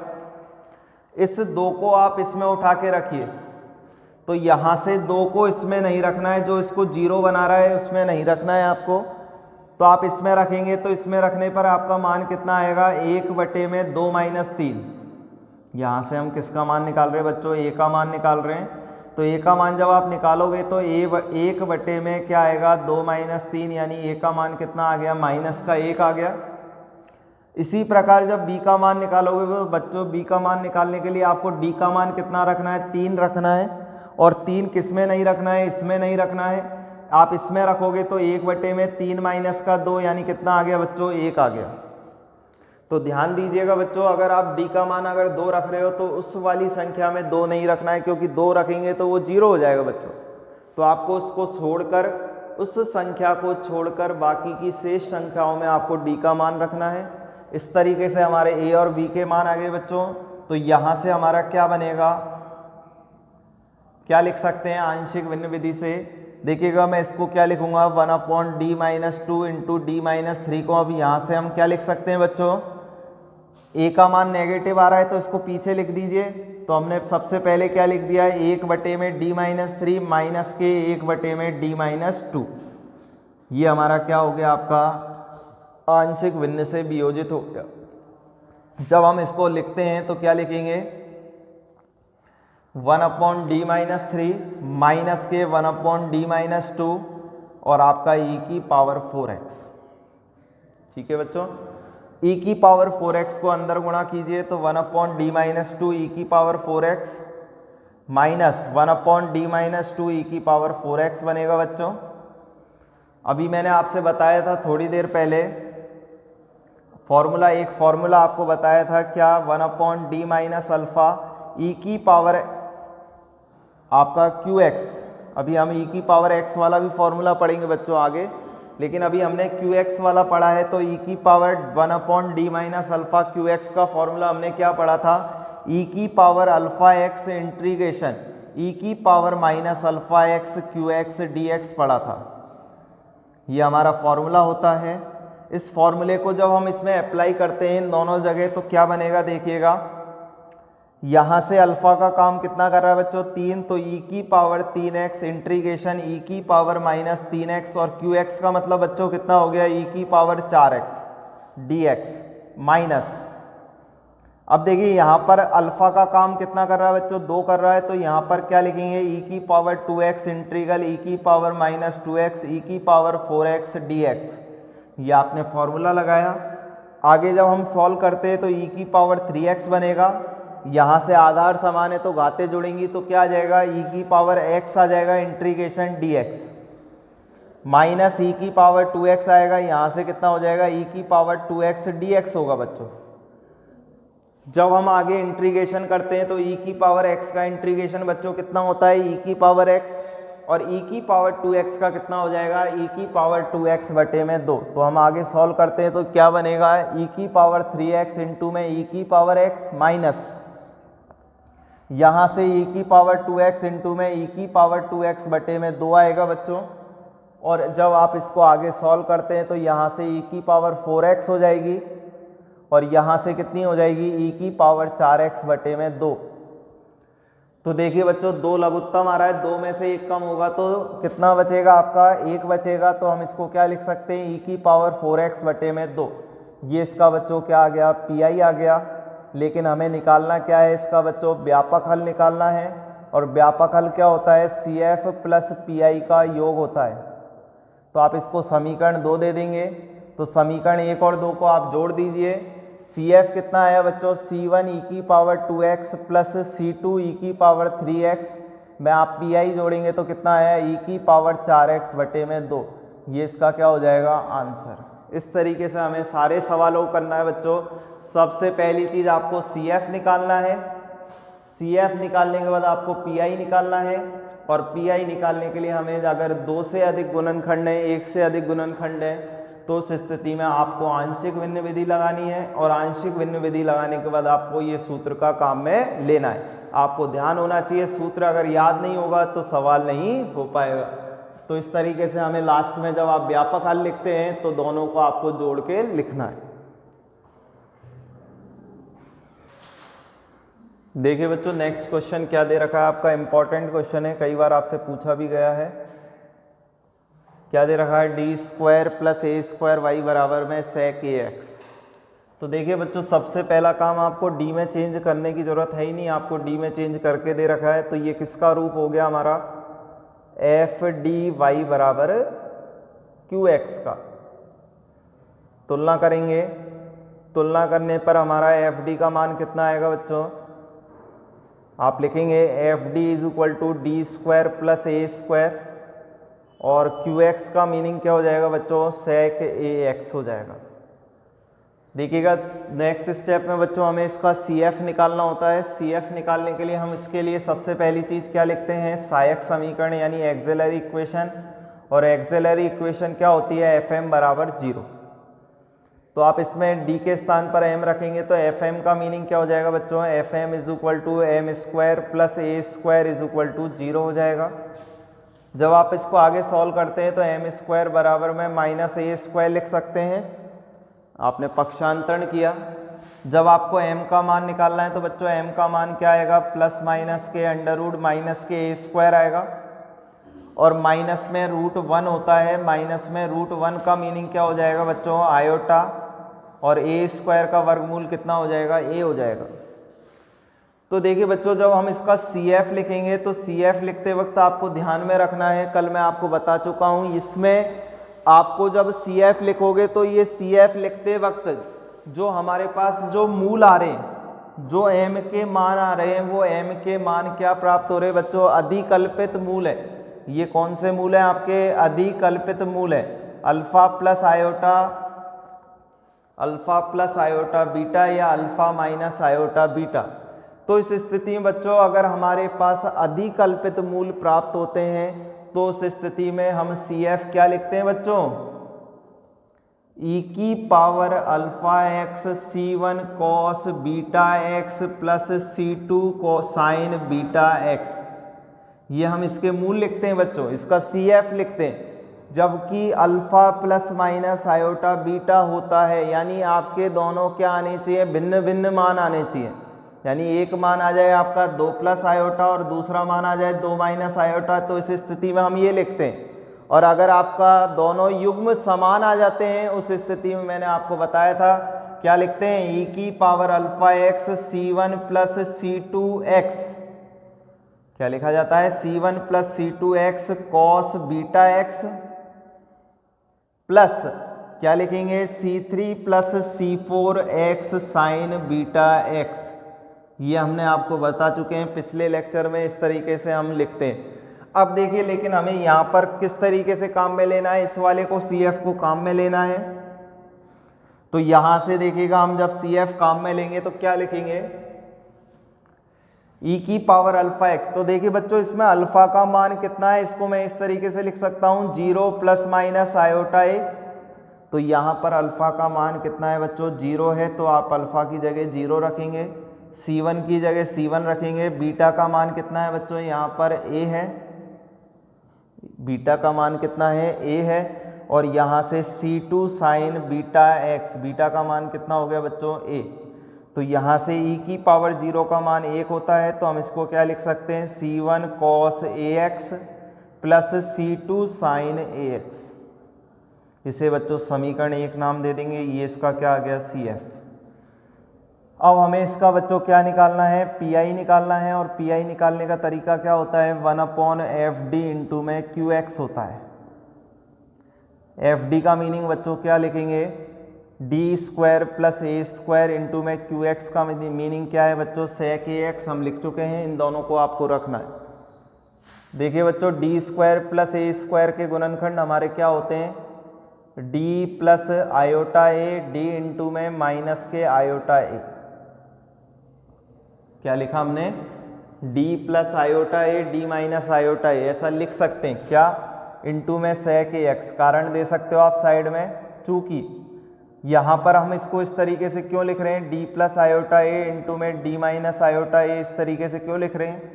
इस 2 को आप इसमें उठा के रखिए, तो यहाँ से 2 को इसमें नहीं रखना है, जो इसको 0 बना रहा है उसमें नहीं रखना है आपको। तो आप इसमें रखेंगे तो इसमें रखने पर आपका मान कितना आएगा, 1/2 - 3। यहाँ से हम किसका मान निकाल रहे हैं बच्चों, a का मान निकाल रहे हैं। तो a का मान जब आप निकालोगे तो 1/2 में क्या आएगा, 2 - 3, यानी a का मान कितना आ गया, -1 आ गया। इसी प्रकार जब b का मान निकालोगे तो बच्चों b का मान निकालने के लिए आपको d का मान कितना रखना है, 3 रखना है। और 3 किस में नहीं रखना है, इसमें नहीं रखना है। आप इसमें रखोगे तो 1/3 - 2 यानी कितना आ गया बच्चों, 1 आ गया। तो ध्यान दीजिएगा बच्चों, अगर आप d का मान अगर 2 रख रहे हो तो उस वाली संख्या में 2 नहीं रखना है, क्योंकि 2 रखेंगे तो वो 0 हो जाएगा बच्चों। तो आपको उसको छोड़कर, उस संख्या को छोड़कर बाकी की शेष संख्याओं में आपको d का मान रखना है। इस तरीके से हमारे a और b के मान आ गए बच्चों। तो यहाँ से हमारा क्या बनेगा, क्या लिख सकते हैं आंशिक भिन्न विधि से, देखिएगा मैं इसको क्या लिखूंगा, 1/d-2 इंटू d-3 को। अब यहाँ से हम क्या लिख सकते हैं बच्चों, a का मान नेगेटिव आ रहा है तो इसको पीछे लिख दीजिए। तो हमने सबसे पहले क्या लिख दिया है, 1/d-3 माइनस के 1/d-2। ये हमारा क्या हो गया, आपका आंशिक भिन्न से वियोजित हो गया। जब हम इसको लिखते हैं तो क्या लिखेंगे, 1/d-3 माइनस के 1/d-2 और आपका e⁴x। ठीक है बच्चों, e⁴x को अंदर गुणा कीजिए तो 1/d-2 e⁴x minus 1/d-2 e⁴x बनेगा बच्चों। अभी मैंने आपसे बताया था थोड़ी देर पहले एक फॉर्मूला आपको बताया था क्या, 1/d - α आपका qx। अभी हम e⁴x वाला भी फॉर्मूला पढ़ेंगे बच्चों आगे, लेकिन अभी हमने qx वाला पढ़ा है। तो 1/d - α qx का फॉर्मूला हमने क्या पढ़ा था, e⁴x integration e⁻ -αx qx dx पढ़ा था। ये हमारा फॉर्मूला होता है। इस फॉर्मूले को जब हम इसमें अप्लाई करते हैं इन दोनों जगह तो क्या बनेगा, देखिएगा यहाँ से अल्फा का काम कितना कर रहा है बच्चों, 3। तो e⁻3x इंटीग्रेशन e⁻ -3x और qx का मतलब बच्चों कितना हो गया, e⁻4x dx माइनस। अब देखिए यहाँ पर अल्फा का काम कितना कर रहा है बच्चों, 2 कर रहा है। तो यहाँ पर क्या लिखेंगे, e⁻2x integral e⁻- 2x e⁻4x dx। ये आपने फॉर्मूला लगाया। आगे जब हम सॉल्व करते हैं तो e⁻3x बनेगा। यहाँ से आधार समान है तो घातें जुड़ेंगी तो क्या आ जाएगा, e⁻x आ जाएगा इंटीग्रेशन dx माइनस e⁻2x आएगा। यहाँ से कितना हो जाएगा, e⁻2x dx होगा बच्चों। जब हम आगे इंटीग्रेशन करते हैं तो e⁻x का इंटीग्रेशन बच्चों कितना होता है, e⁻x और e⁻2x का कितना हो जाएगा, e⁻2x/2। तो हम आगे सॉल्व करते हैं तो क्या बनेगा, e⁻3x इंटू में e⁻x माइनस यहाँ से e⁻2x इंटू में e⁻2x/2 आएगा बच्चों। और जब आप इसको आगे सॉल्व करते हैं तो यहाँ से e⁻4x हो जाएगी और यहाँ से कितनी हो जाएगी, e⁻4x/2। तो देखिए बच्चों 2 लघुत्तम आ रहा है, 2 में से 1 कम होगा तो कितना बचेगा आपका, 1 बचेगा। तो हम इसको क्या लिख सकते हैं, e⁻4x/2। ये इसका बच्चों क्या आ गया, pi आ गया। लेकिन हमें निकालना क्या है इसका बच्चों, व्यापक हल निकालना है। और व्यापक हल क्या होता है, CF प्लस PI का योग होता है। तो आप इसको समीकरण 2 दे देंगे, तो समीकरण 1 और 2 को आप जोड़ दीजिए। CF कितना आया बच्चों, C1 e की power 2x plus C2 e की पावर 3x में आप PI जोड़ेंगे तो कितना आया, e की पावर 4x बटे में 2। ये इसका क्या हो जाएगा, आंसर। इस तरीके से हमें सारे सवालों को करना है बच्चों। सबसे पहली चीज़ आपको CF निकालना है, CF निकालने के बाद आपको PI निकालना है, और PI निकालने के लिए हमें अगर 2 से अधिक गुणनखंड है, 1 से अधिक गुणनखंड है, तो उस स्थिति में आपको आंशिक भिन्न विधि लगानी है, और आंशिक भिन्न विधि लगाने के बाद आपको ये सूत्र का काम में लेना है। आपको ध्यान होना चाहिए, सूत्र अगर याद नहीं होगा तो सवाल नहीं हो पाएगा। तो इस तरीके से हमें लास्ट में जब आप व्यापक हल लिखते हैं तो दोनों को आपको जोड़ के लिखना है। देखिए बच्चों, नेक्स्ट क्वेश्चन क्या दे रखा है आपका, इंपॉर्टेंट क्वेश्चन है, कई बार आपसे पूछा भी गया है। क्या दे रखा है, d² प्लस a² y बराबर में sec ax। तो देखिए बच्चों, सबसे पहला काम आपको d में चेंज करने की जरूरत है ही नहीं, आपको d में चेंज करके दे रखा है। तो ये किसका रूप हो गया हमारा, f dy बराबर qx का। तुलना करेंगे, तुलना करने पर हमारा fd का मान कितना आएगा बच्चों, आप लिखेंगे fd is equal to d² plus a², और qx का मीनिंग क्या हो जाएगा बच्चों, sec ax हो जाएगा। देखिएगा नेक्स्ट स्टेप में बच्चों हमें इसका CF निकालना होता है। CF निकालने के लिए हम इसके लिए सबसे पहली चीज़ क्या लिखते हैं, सहायक समीकरण यानी एक्सिलरी इक्वेशन। और एक्सिलरी इक्वेशन क्या होती है, FM बराबर 0। तो आप इसमें d के स्थान पर m रखेंगे तो FM का मीनिंग क्या हो जाएगा बच्चों, FM is equal to m² plus a² is equal to 0 हो जाएगा। जब आप इसको आगे सॉल्व करते हैं तो m² बराबर में माइनस a² लिख सकते हैं, आपने पक्षांतरण किया। जब आपको m का मान निकालना है तो बच्चों m का मान क्या आएगा, प्लस माइनस के अंडर रूट माइनस के a² आएगा, और माइनस में √1 होता है, माइनस में √1 का मीनिंग क्या हो जाएगा बच्चों, आयोटा, और a² का वर्गमूल कितना हो जाएगा, a हो जाएगा। तो देखिए बच्चों, जब हम इसका CF लिखेंगे तो CF लिखते वक्त आपको ध्यान में रखना है, कल मैं आपको बता चुका हूँ, इसमें आपको जब CF लिखोगे तो ये CF लिखते वक्त जो हमारे पास जो मूल आ रहे हैं, जो m के मान आ रहे हैं, वो m के मान क्या प्राप्त हो रहे हैं बच्चों, अधिकल्पित मूल है। ये कौन से मूल है आपके, अधिकल्पित मूल है, अल्फा प्लस आयोटा बीटा या अल्फा माइनस आयोटा बीटा। तो इस स्थिति में बच्चों अगर हमारे पास अधिकल्पित मूल प्राप्त होते हैं तो उस स्थिति में हम CF क्या लिखते हैं बच्चों, e की power alpha x C1 cos beta x plus C2 cosine beta x। ये हम इसके मूल लिखते हैं बच्चों, इसका CF लिखते हैं। जबकि alpha plus minus iota beta होता है, यानी आपके दोनों क्या आने चाहिए, भिन्न भिन्न मान आने चाहिए। यानी एक मान आ जाए आपका 2 प्लस आयोटा और दूसरा मान आ जाए 2 माइनस आयोटा, तो इस स्थिति में हम ये लिखते हैं। और अगर आपका दोनों युग्म समान आ जाते हैं उस स्थिति में मैंने आपको बताया था क्या लिखते हैं, e की power alpha x C1 plus C2x, क्या लिखा जाता है, C1 plus C2x cos beta x plus क्या लिखेंगे, C3 plus C4x sign beta x। ये हमने आपको बता चुके हैं पिछले लेक्चर में, इस तरीके से हम लिखते हैं। अब देखिए लेकिन हमें यहाँ पर किस तरीके से काम में लेना है, इस वाले को CF को काम में लेना है। तो यहाँ से देखिएगा हम जब CF काम में लेंगे तो क्या लिखेंगे, e की पावर अल्फा x। तो देखिए बच्चों इसमें अल्फा का मान कितना है, इसको मैं इस तरीके से लिख सकता हूँ 0 प्लस माइनस आयोटा a। तो यहाँ पर अल्फा का मान कितना है बच्चों, 0 है, तो आप अल्फा की जगह 0 रखेंगे, C1 की जगह C1 रखेंगे। बीटा का मान कितना है बच्चों, यहाँ पर a है, बीटा का मान कितना है, a है, और यहाँ से C2 sign beta x, beta का मान कितना हो गया बच्चों, a। तो यहाँ से e की पावर 0 का मान 1 होता है, तो हम इसको क्या लिख सकते हैं, C1 cos ax plus C2 sine ax। इसे बच्चों समीकरण 1 नाम दे देंगे, ये इसका क्या आ गया, CF। अब हमें इसका बच्चों क्या निकालना है, पीआई निकालना है। और पीआई निकालने का तरीका क्या होता है, 1/fd इंटू में QX होता है। FD का मीनिंग बच्चों क्या लिखेंगे, d² प्लस a² इंटू में QX का मीनिंग क्या है बच्चों, sec AX हम लिख चुके हैं, इन दोनों को आपको रखना है। देखिए बच्चों d² प्लस a² के गुणनखंड हमारे क्या होते हैं, d plus iota a, d into में माइनस के आयोटा a। क्या लिखा हमने, d plus iota a, d minus iota a, ऐसा लिख सकते हैं क्या, इंटू में sec AX। कारण दे सकते हो आप साइड में, चूंकि यहाँ पर हम इसको इस तरीके से क्यों लिख रहे हैं, d plus iota a into में d माइनस आयोटा a, इस तरीके से क्यों लिख रहे हैं,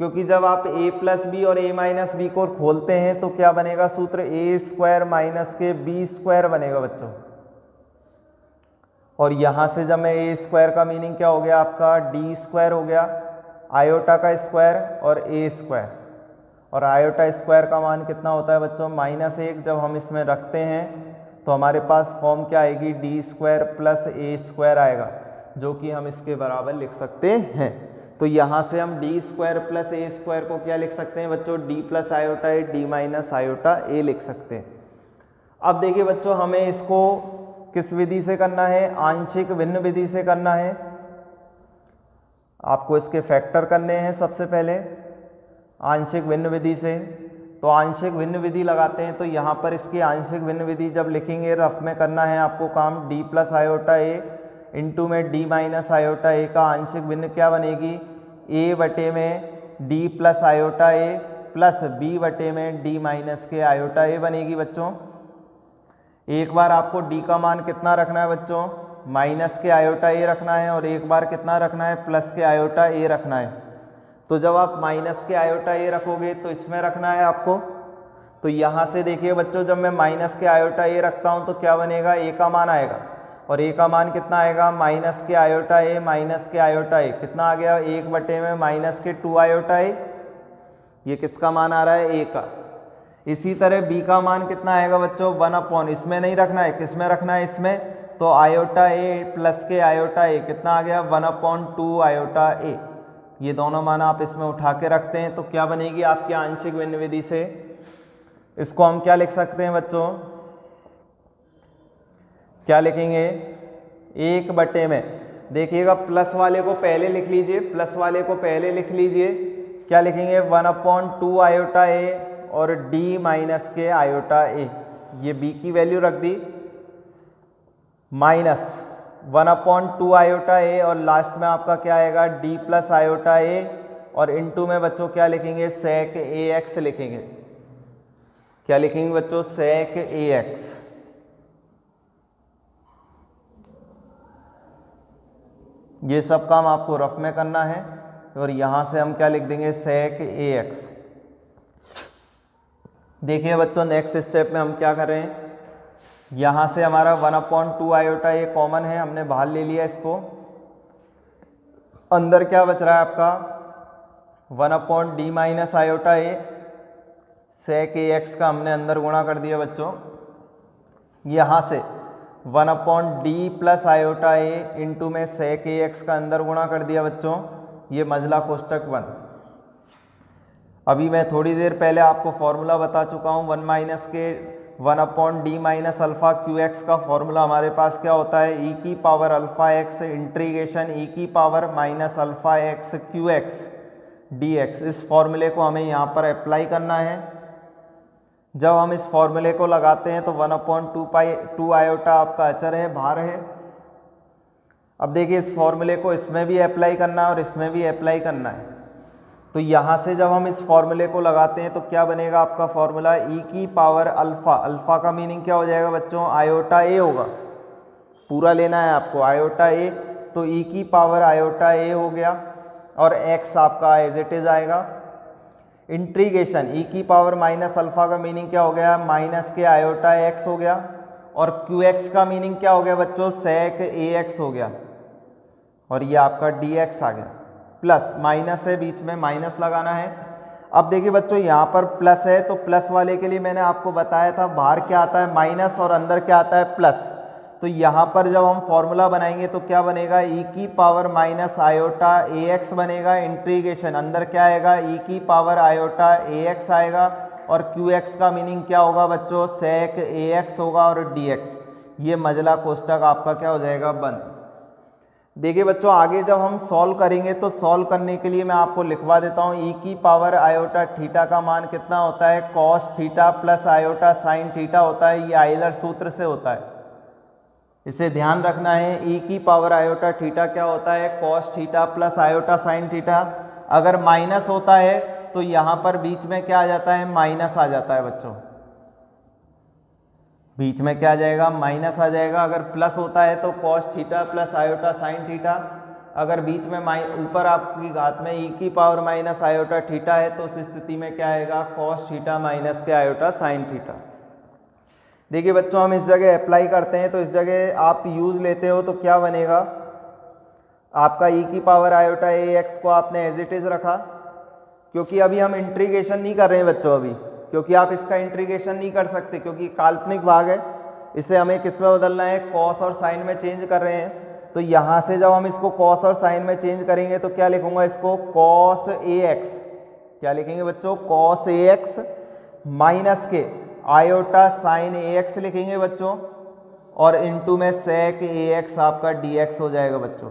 क्योंकि जब आप a प्लस बी और a माइनस बी को खोलते हैं तो क्या बनेगा सूत्र, a² माइनस के b² बनेगा बच्चों। और यहाँ से जब मैं a² का मीनिंग क्या हो गया आपका, d² हो गया, आयोटा का स्क्वायर और a², और आयोटा स्क्वायर का मान कितना होता है बच्चों, -1। जब हम इसमें रखते हैं तो हमारे पास फॉर्म क्या आएगी, d² प्लस a² आएगा, जो कि हम इसके बराबर लिख सकते हैं। तो यहाँ से हम d² प्लस a² को क्या लिख सकते हैं बच्चों, d plus iota a, d minus iota a लिख सकते हैं। अब देखिए बच्चों हमें इसको किस विधि से करना है, आंशिक भिन्न विधि से करना है। आपको इसके फैक्टर करने हैं सबसे पहले आंशिक भिन्न विधि से। तो आंशिक भिन्न विधि लगाते हैं, तो यहाँ पर इसकी आंशिक भिन्न विधि जब लिखेंगे, रफ में करना है आपको काम, d plus iota a into में d माइनस आयोटा a का आंशिक भिन्न क्या बनेगी, a बटे में d plus iota a plus b बटे में d माइनस के आयोटा a बनेगी बच्चों। एक बार आपको d का मान कितना रखना है बच्चों, माइनस के आयोटा a रखना है, और एक बार कितना रखना है, प्लस के आयोटा a रखना है। तो जब आप माइनस के आयोटा a रखोगे तो इसमें रखना है आपको। तो यहाँ से देखिए बच्चों, जब मैं माइनस के आयोटा a रखता हूँ तो क्या बनेगा, a का मान आएगा, और a का मान कितना आएगा, माइनस के आयोटा a माइनस के आयोटा a कितना आ गया, 1 बटे में माइनस के 2 आयोटा a, ये किसका मान आ रहा है, a का। इसी तरह b का मान कितना आएगा बच्चों, 1/, इसमें नहीं रखना है, किस में रखना है, इसमें। तो आयोटा a प्लस के आयोटा a कितना आ गया, 1/2 आयोटा a। ये दोनों मान आप इसमें उठा के रखते हैं तो क्या बनेगी आपकी आंशिक भिन्न विधि से। इसको हम क्या लिख सकते हैं बच्चों, क्या लिखेंगे, 1 बटे में, देखिएगा प्लस वाले को पहले लिख लीजिए, प्लस वाले को पहले लिख लीजिए, क्या लिखेंगे, 1/2 आयोटा a और d माइनस के आयोटा a, ये b की वैल्यू रख दी, माइनस 1/2 आयोटा a, और लास्ट में आपका क्या आएगा, d प्लस आयोटा a, और इनटू में बच्चों क्या लिखेंगे, sec ax लिखेंगे। क्या लिखेंगे बच्चों, sec ax। ये सब काम आपको रफ में करना है, और यहाँ से हम क्या लिख देंगे, sec ax। देखिए बच्चों नेक्स्ट स्टेप में हम क्या कर रहे हैं, यहाँ से हमारा 1/2 आयोटा a कॉमन है, हमने बाहर ले लिया इसको। अंदर क्या बच रहा है आपका, 1/d minus iota a, sec ax का हमने अंदर गुणा कर दिया बच्चों। यहाँ से 1/d plus iota a into में sec ax का अंदर गुणा कर दिया बच्चों, ये मझला कोष्टक 1। अभी मैं थोड़ी देर पहले आपको फॉर्मूला बता चुका हूँ, 1/d माइनस अल्फ़ा QX का फॉर्मूला हमारे पास क्या होता है, e की power alpha x integration e की power minus alpha x QX dx। इस फॉर्मूले को हमें यहाँ पर अप्लाई करना है। जब हम इस फॉर्मूले को लगाते हैं तो 1/2 आयोटा आपका अचर है, भार है। अब देखिए इस फॉर्मूले को इसमें भी अप्लाई करना है और इसमें भी अप्लाई करना है। तो यहाँ से जब हम इस फॉर्मूले को लगाते हैं तो क्या बनेगा आपका फॉर्मूला, e की पावर अल्फ़ा, अल्फ़ा का मीनिंग क्या हो जाएगा बच्चों, आयोटा a होगा, पूरा लेना है आपको आयोटा a। तो e की पावर आयोटा a हो गया, और x आपका एज इट इज आएगा। इंटीग्रेशन e की पावर माइनस अल्फ़ा का मीनिंग क्या हो गया, माइनस के आयोटा x हो गया, और QX का मीनिंग क्या हो गया बच्चों, sec ax हो गया, और ये आपका dx आ गया। प्लस माइनस है, बीच में माइनस लगाना है। अब देखिए बच्चों यहाँ पर प्लस है, तो प्लस वाले के लिए मैंने आपको बताया था बाहर क्या आता है माइनस और अंदर क्या आता है प्लस। तो यहाँ पर जब हम फॉर्मूला बनाएंगे तो क्या बनेगा, e की पावर माइनस आयोटा ax बनेगा, इंटीग्रेशन अंदर क्या आएगा, e की पावर आयोटा ax आएगा, और qx का मीनिंग क्या होगा बच्चों, sec ax होगा, और dx। ये मजला कोष्टक आपका क्या हो जाएगा, बंद। देखिए बच्चों आगे जब हम सॉल्व करेंगे तो सॉल्व करने के लिए मैं आपको लिखवा देता हूँ, e की पावर आयोटा थीटा का मान कितना होता है, cos theta plus iota sine theta होता है। ये आइलर सूत्र से होता है, इसे ध्यान रखना है। e की पावर आयोटा थीटा क्या होता है, cos theta plus iota sine theta. अगर माइनस होता है तो यहाँ पर बीच में क्या आ जाता है, माइनस आ जाता है बच्चों, बीच में क्या आ जाएगा, माइनस आ जाएगा। अगर प्लस होता है तो cos theta plus iota sine theta. अगर बीच में ऊपर आपकी घात में e की पावर माइनस आयोटा थीटा है तो उस स्थिति में क्या आएगा, cos थीटा माइनस के आयोटा साइन थीटा। देखिए बच्चों हम इस जगह अप्लाई करते हैं तो इस जगह आप यूज़ लेते हो तो क्या बनेगा, आपका e की पावर आयोटा ax को आपने एज इट इज़ रखा, क्योंकि अभी हम इंटीग्रेशन नहीं कर रहे हैं बच्चों अभी, क्योंकि आप इसका इंटीग्रेशन नहीं कर सकते क्योंकि काल्पनिक भाग है। इसे हमें किस में बदलना है, कॉस और साइन में चेंज कर रहे हैं। तो यहाँ से जब हम इसको कॉस और साइन में चेंज करेंगे तो क्या लिखूंगा इसको, कॉस ax, क्या लिखेंगे बच्चों, कॉस ax माइनस के आयोटा साइन ax लिखेंगे बच्चों, और इनटू में सेक ax आपका dx हो जाएगा बच्चों।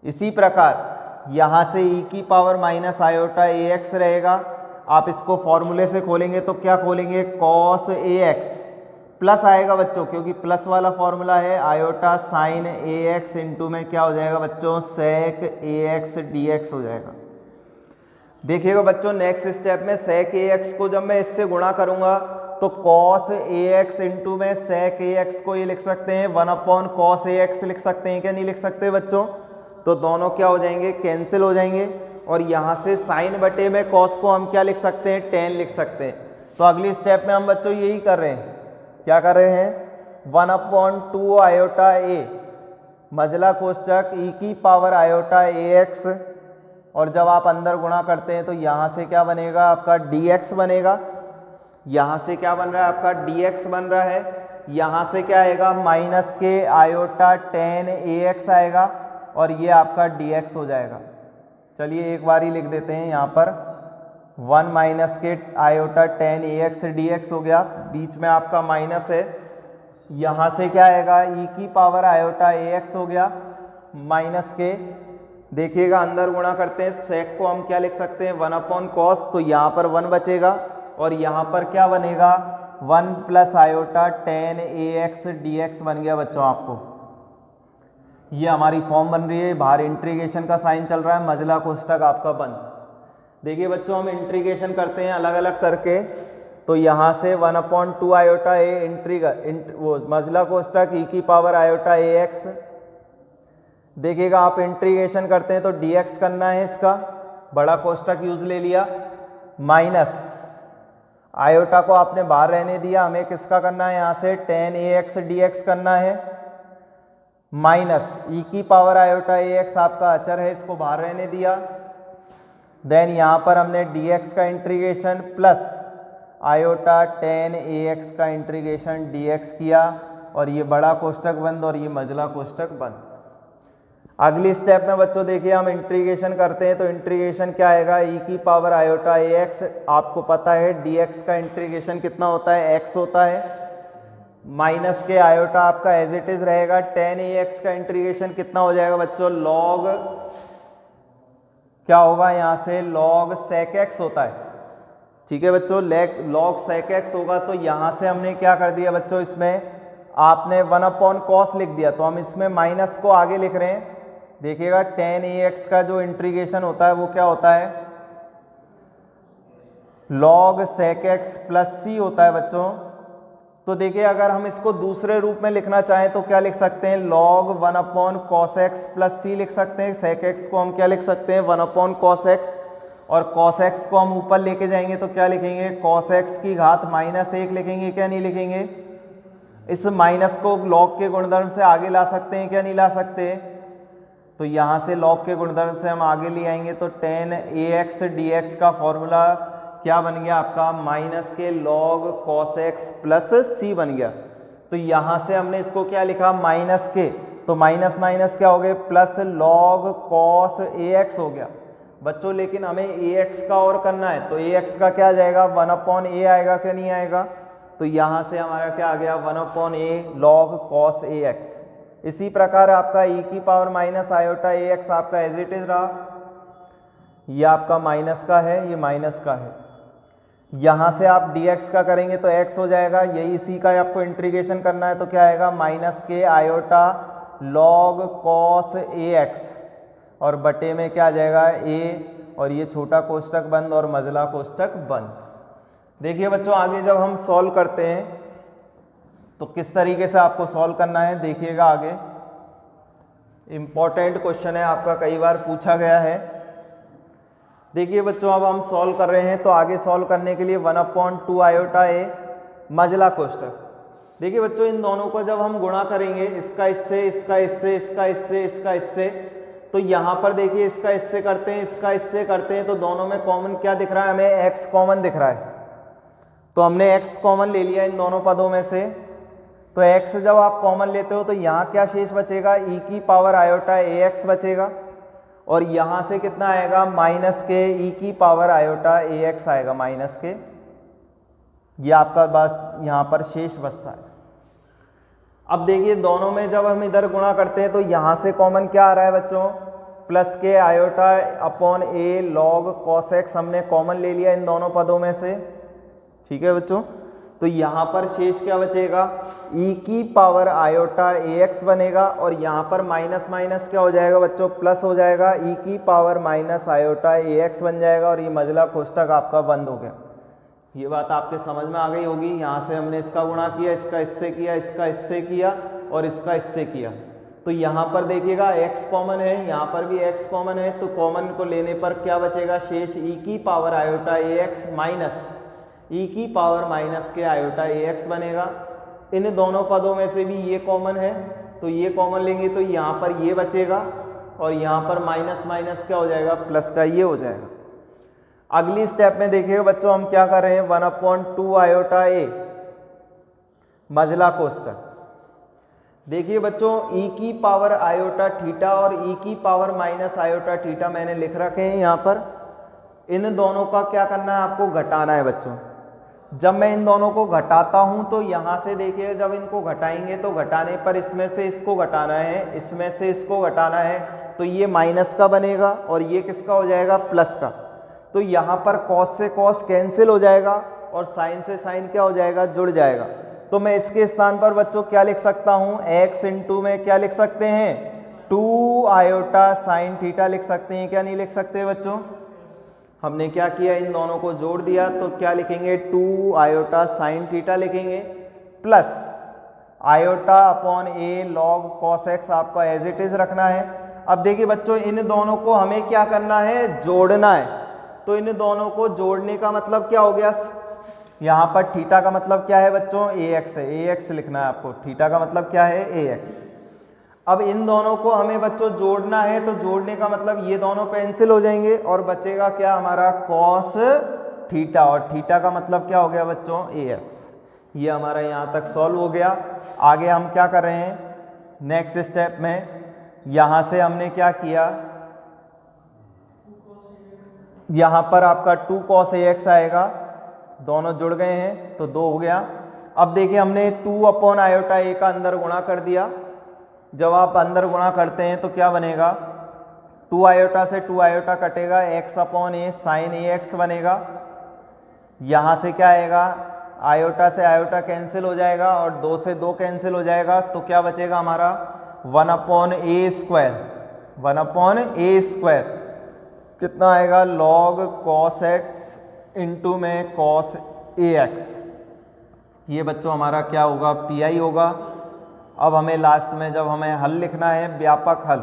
इसी प्रकार यहाँ से e की पावर माइनस आयोटा ax रहेगा, आप इसको फॉर्मूले से खोलेंगे तो क्या खोलेंगे, cos ax प्लस आएगा बच्चों, क्योंकि प्लस वाला फॉर्मूला है, आयोटा साइन ax इनटू में क्या हो जाएगा बच्चों, सेक ax dx हो जाएगा। देखिएगा बच्चों नेक्स्ट स्टेप में सेक ax को जब मैं इससे गुणा करूंगा तो cos ax इनटू में सेक ax को ये लिख सकते हैं 1/cos ax लिख सकते हैं, क्या नहीं लिख सकते बच्चों। तो दोनों क्या हो जाएंगे, कैंसिल हो जाएंगे, और यहाँ से साइन बटे में कॉस को हम क्या लिख सकते हैं, टेन लिख सकते हैं। तो अगली स्टेप में हम बच्चों यही कर रहे हैं, क्या कर रहे हैं, 1/2 आयोटा a मजला कोष्टक e की पावर आयोटा ax, और जब आप अंदर गुणा करते हैं तो यहाँ से क्या बनेगा, आपका dx बनेगा। यहाँ से क्या बन रहा है, आपका dx बन रहा है। यहाँ से क्या आएगा, माइनस के आयोटा टेन ax आएगा, और ये आपका dx हो जाएगा। चलिए एक बार ही लिख देते हैं यहाँ पर, 1 माइनस के आयोटा टेन ax dx हो गया, बीच में आपका माइनस है। यहाँ से क्या आएगा, e की पावर आयोटा ax हो गया माइनस के, देखिएगा अंदर गुणा करते हैं, सेक को हम क्या लिख सकते हैं, 1/cos, तो यहाँ पर 1 बचेगा, और यहाँ पर क्या बनेगा, 1 plus iota ten ax dx बन गया बच्चों। आपको ये हमारी फॉर्म बन रही है, बाहर इंटीग्रेशन का साइन चल रहा है, मजला कोष्टक आपका बंद। देखिए बच्चों हम इंटीग्रेशन करते हैं अलग अलग करके, तो यहाँ से 1/2 आयोटा a वो मजला कोष्टक e की पावर आयोटा ax, देखिएगा आप इंटीग्रेशन करते हैं तो dx करना है, इसका बड़ा कोष्टक यूज ले लिया, माइनस आयोटा को आपने बाहर रहने दिया, हमें किसका करना है, यहाँ से टेन ax dx करना है, माइनस e की पावर आयोटा ax आपका अचर है, इसको बाहर रहने दिया। देन यहाँ पर हमने dx का integration plus iota ten ax का इंटीग्रेशन dx किया, और ये बड़ा कोष्टक बंद और ये मजला कोष्टक बंद। अगली स्टेप में बच्चों देखिए हम इंटीग्रेशन करते हैं तो इंटीग्रेशन क्या आएगा, e की पावर आयोटा ax, आपको पता है dx का इंटीग्रेशन कितना होता है, x होता है, माइनस के आयोटा आपका एज इट इज रहेगा, टेन ax का इंटीग्रेशन कितना हो जाएगा बच्चों, लॉग क्या होगा, यहाँ से लॉग सेक x होता है, ठीक है बच्चों, लॉग सेक x होगा। तो यहाँ से हमने क्या कर दिया बच्चों, इसमें आपने 1/cos लिख दिया, तो हम इसमें माइनस को आगे लिख रहे हैं। देखिएगा टेन ax का जो इंटीग्रेशन होता है वो क्या होता है, log sec x plus c होता है बच्चों। तो देखिए अगर हम इसको दूसरे रूप में लिखना चाहें तो क्या लिख सकते हैं, log 1/cos x plus c लिख सकते हैं। sec x को हम क्या लिख सकते हैं, 1/cos x, और cos x को हम ऊपर लेके जाएंगे तो क्या लिखेंगे, cos x की घात -1 लिखेंगे, क्या नहीं लिखेंगे। इस माइनस को log के गुणधर्म से आगे ला सकते हैं, क्या नहीं ला सकते। तो यहाँ से log के गुणधर्म से हम आगे ले आएंगे तो टेन ax dx का फॉर्मूला क्या बन गया आपका, माइनस के log cos x plus c बन गया। तो यहाँ से हमने इसको क्या लिखा माइनस के, तो माइनस माइनस क्या हो गए plus log cos A x हो गया बच्चों। लेकिन हमें ए एक्स का और करना है, तो ए एक्स का क्या आ जाएगा 1/a आएगा क्या नहीं आएगा, तो यहाँ से हमारा क्या आ गया 1/a log cos A x. इसी प्रकार आपका e की पावर माइनस आयोटा ए एक्स आपका एज इट इज रहा, ये आपका माइनस का है, ये माइनस का है। यहाँ से आप dx का करेंगे तो x हो जाएगा, यही इसी का आपको इंटीग्रेशन करना है तो क्या आएगा माइनस के iota log cos A x और बटे में क्या आ जाएगा a और ये छोटा कोष्टक बंद और मझला कोष्टक बंद। देखिए बच्चों आगे जब हम सॉल्व करते हैं तो किस तरीके से आपको सॉल्व करना है देखिएगा। आगे इम्पॉर्टेंट क्वेश्चन है आपका, कई बार पूछा गया है। देखिए बच्चों अब हम सॉल्व कर रहे हैं तो आगे सॉल्व करने के लिए 1/2 आयोटा ए मझला कोष्टक। देखिए बच्चों इन दोनों को जब हम गुणा करेंगे, इसका इससे, इसका इससे, इसका इससे, इसका इससे, तो यहाँ पर देखिए इसका इससे करते हैं, इसका इससे करते हैं, तो दोनों में कॉमन क्या दिख रहा है हमें x कॉमन दिख रहा है, तो हमने x कॉमन ले लिया इन दोनों पदों में से। तो x जब आप कॉमन लेते हो तो यहाँ क्या शेष बचेगा e की पावर आयोटा ए एक्स बचेगा और यहाँ से कितना आएगा माइनस के e की पावर आयोटा ए एक्स आएगा माइनस के, ये आपका बस यहाँ पर शेष बचता है। अब देखिए दोनों में जब हम इधर गुणा करते हैं तो यहाँ से कॉमन क्या आ रहा है बच्चों प्लस के आयोटा अपॉन ए लॉग कॉस एक्स हमने कॉमन ले लिया इन दोनों पदों में से, ठीक है बच्चों। तो यहाँ पर शेष क्या बचेगा e की पावर आयोटा ए एक्स बनेगा और यहाँ पर माइनस माइनस क्या हो जाएगा बच्चों प्लस हो जाएगा, e की पावर माइनस आयोटा ए एक्स बन जाएगा और ये मझला कोष्टक आपका बंद हो गया। ये बात आपके समझ में आ गई होगी। यहाँ से हमने इसका गुणा किया, इसका इससे किया, इसका इससे किया और इसका इससे किया। तो यहाँ पर देखिएगा x कॉमन है, यहाँ पर भी x कॉमन है, तो कॉमन को लेने पर क्या बचेगा शेष e की पावर आयोटा ए एक्स माइनस e की पावर माइनस के आयोटा ए एक्स बनेगा। इन दोनों पदों में से भी ये कॉमन है तो ये कॉमन लेंगे तो यहाँ पर ये बचेगा और यहाँ पर माइनस माइनस क्या हो जाएगा प्लस का ये हो जाएगा। अगली स्टेप में देखिएगा बच्चों हम क्या कर रहे हैं 1/2 आयोटा ए मझला कोष्टक। देखिए बच्चों e की पावर आयोटा थीटा और e की पावर माइनस आयोटा थीटा मैंने लिख रखे हैं यहाँ पर। इन दोनों का क्या करना है आपको घटाना है बच्चों। जब मैं इन दोनों को घटाता हूं तो यहाँ से देखिए जब इनको घटाएंगे तो घटाने पर इसमें से इसको घटाना है, इसमें से इसको घटाना है, तो ये माइनस का बनेगा और ये किसका हो जाएगा प्लस का। तो यहाँ पर कॉस से कॉस कैंसिल हो जाएगा और साइन से साइन क्या हो जाएगा जुड़ जाएगा। तो मैं इसके स्थान पर बच्चों क्या लिख सकता हूँ x इंटू में क्या लिख सकते हैं 2 आयोटा साइन थीटा लिख सकते हैं, क्या नहीं लिख सकते बच्चों। हमने क्या किया इन दोनों को जोड़ दिया तो क्या लिखेंगे 2 आयोटा साइन थीटा लिखेंगे प्लस आयोटा अपॉन ए लॉग कॉस एक्स आपका एज इट इज रखना है। अब देखिए बच्चों इन दोनों को हमें क्या करना है जोड़ना है, तो इन दोनों को जोड़ने का मतलब क्या हो गया, यहाँ पर थीटा का मतलब क्या है बच्चों ए एक्स है, ए एक्स लिखना है आपको, थीटा का मतलब क्या है ए एक्स। अब इन दोनों को हमें बच्चों जोड़ना है तो जोड़ने का मतलब ये दोनों कैंसिल हो जाएंगे और बचेगा क्या हमारा कॉस थीटा और थीटा का मतलब क्या हो गया बच्चों ए एक्स। ये हमारा यहाँ तक सॉल्व हो गया। आगे हम क्या कर रहे हैं नेक्स्ट स्टेप में, यहाँ से हमने क्या किया यहाँ पर आपका 2 cos ax आएगा, दोनों जुड़ गए हैं तो 2 हो गया। अब देखिए हमने 2 अपॉन आयोटा ए का अंदर गुणा कर दिया। जब आप अंदर गुणा करते हैं तो क्या बनेगा 2 आयोटा से 2 आयोटा कटेगा, x upon a sine a x बनेगा। यहाँ से क्या आएगा आयोटा से आयोटा कैंसिल हो जाएगा और 2 से 2 कैंसिल हो जाएगा तो क्या बचेगा हमारा 1 अपॉन ए स्क्वायर, 1 अपॉन ए स्क्वायर कितना आएगा लॉग कॉस एक्स इंटू में कॉस ए एक्स। ये बच्चों हमारा क्या होगा पी आई होगा। अब हमें लास्ट में जब हमें हल लिखना है व्यापक हल,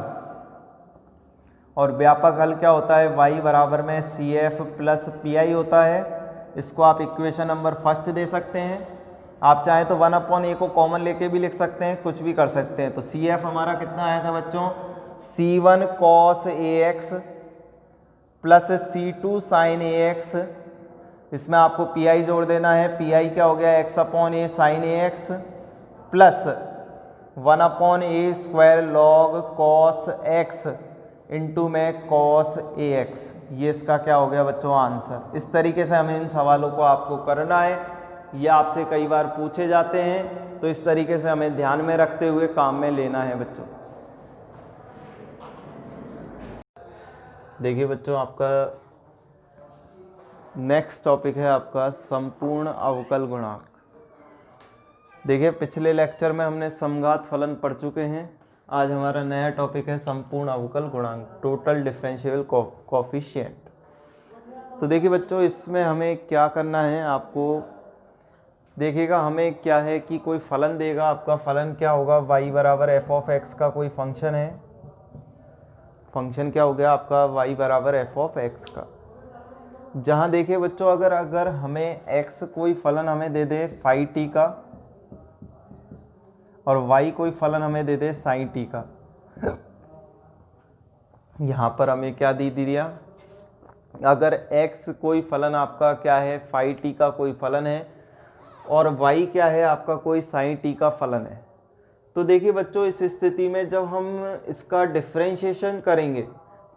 और व्यापक हल क्या होता है y बराबर में C F plus P I होता है। इसको आप इक्वेशन नंबर फर्स्ट दे सकते हैं, आप चाहें तो 1 अपॉन ए को कॉमन लेके भी लिख सकते हैं, कुछ भी कर सकते हैं। तो सी एफ हमारा कितना आया था बच्चों c1 cos ax plus c2 sin ax। इसमें आपको पी आई जोड़ देना है, पी आई क्या हो गया x upon a sine a x plus 1/a² log cos x into में cos ax, ये इसका क्या हो गया बच्चों आंसर। इस तरीके से हमें इन सवालों को आपको करना है, ये आपसे कई बार पूछे जाते हैं, तो इस तरीके से हमें ध्यान में रखते हुए काम में लेना है बच्चों। देखिए बच्चों, आपका नेक्स्ट टॉपिक है आपका संपूर्ण अवकल गुणांक। देखिए पिछले लेक्चर में हमने समघात फलन पढ़ चुके हैं, आज हमारा नया टॉपिक है संपूर्ण अवकल गुणांक, टोटल डिफरेंशियल कोफिशिएंट। तो देखिए बच्चों, इसमें हमें क्या करना है, आपको देखिएगा हमें क्या है कि कोई फलन देगा, आपका फलन क्या होगा, y बराबर एफ ऑफ एक्स का कोई फंक्शन है, फंक्शन क्या हो गया आपका y बराबर एफ ऑफ एक्स का। जहाँ देखिए बच्चों, अगर हमें x कोई फलन हमें दे दे फाई टी का और y कोई फलन हमें दे दे साइन टी का, यहाँ पर हमें क्या दे दिया, अगर x कोई फलन आपका क्या है फाई टी का कोई फलन है और y क्या है आपका कोई साइन टी का फलन है, तो देखिए बच्चों इस स्थिति में जब हम इसका डिफरेंशिएशन करेंगे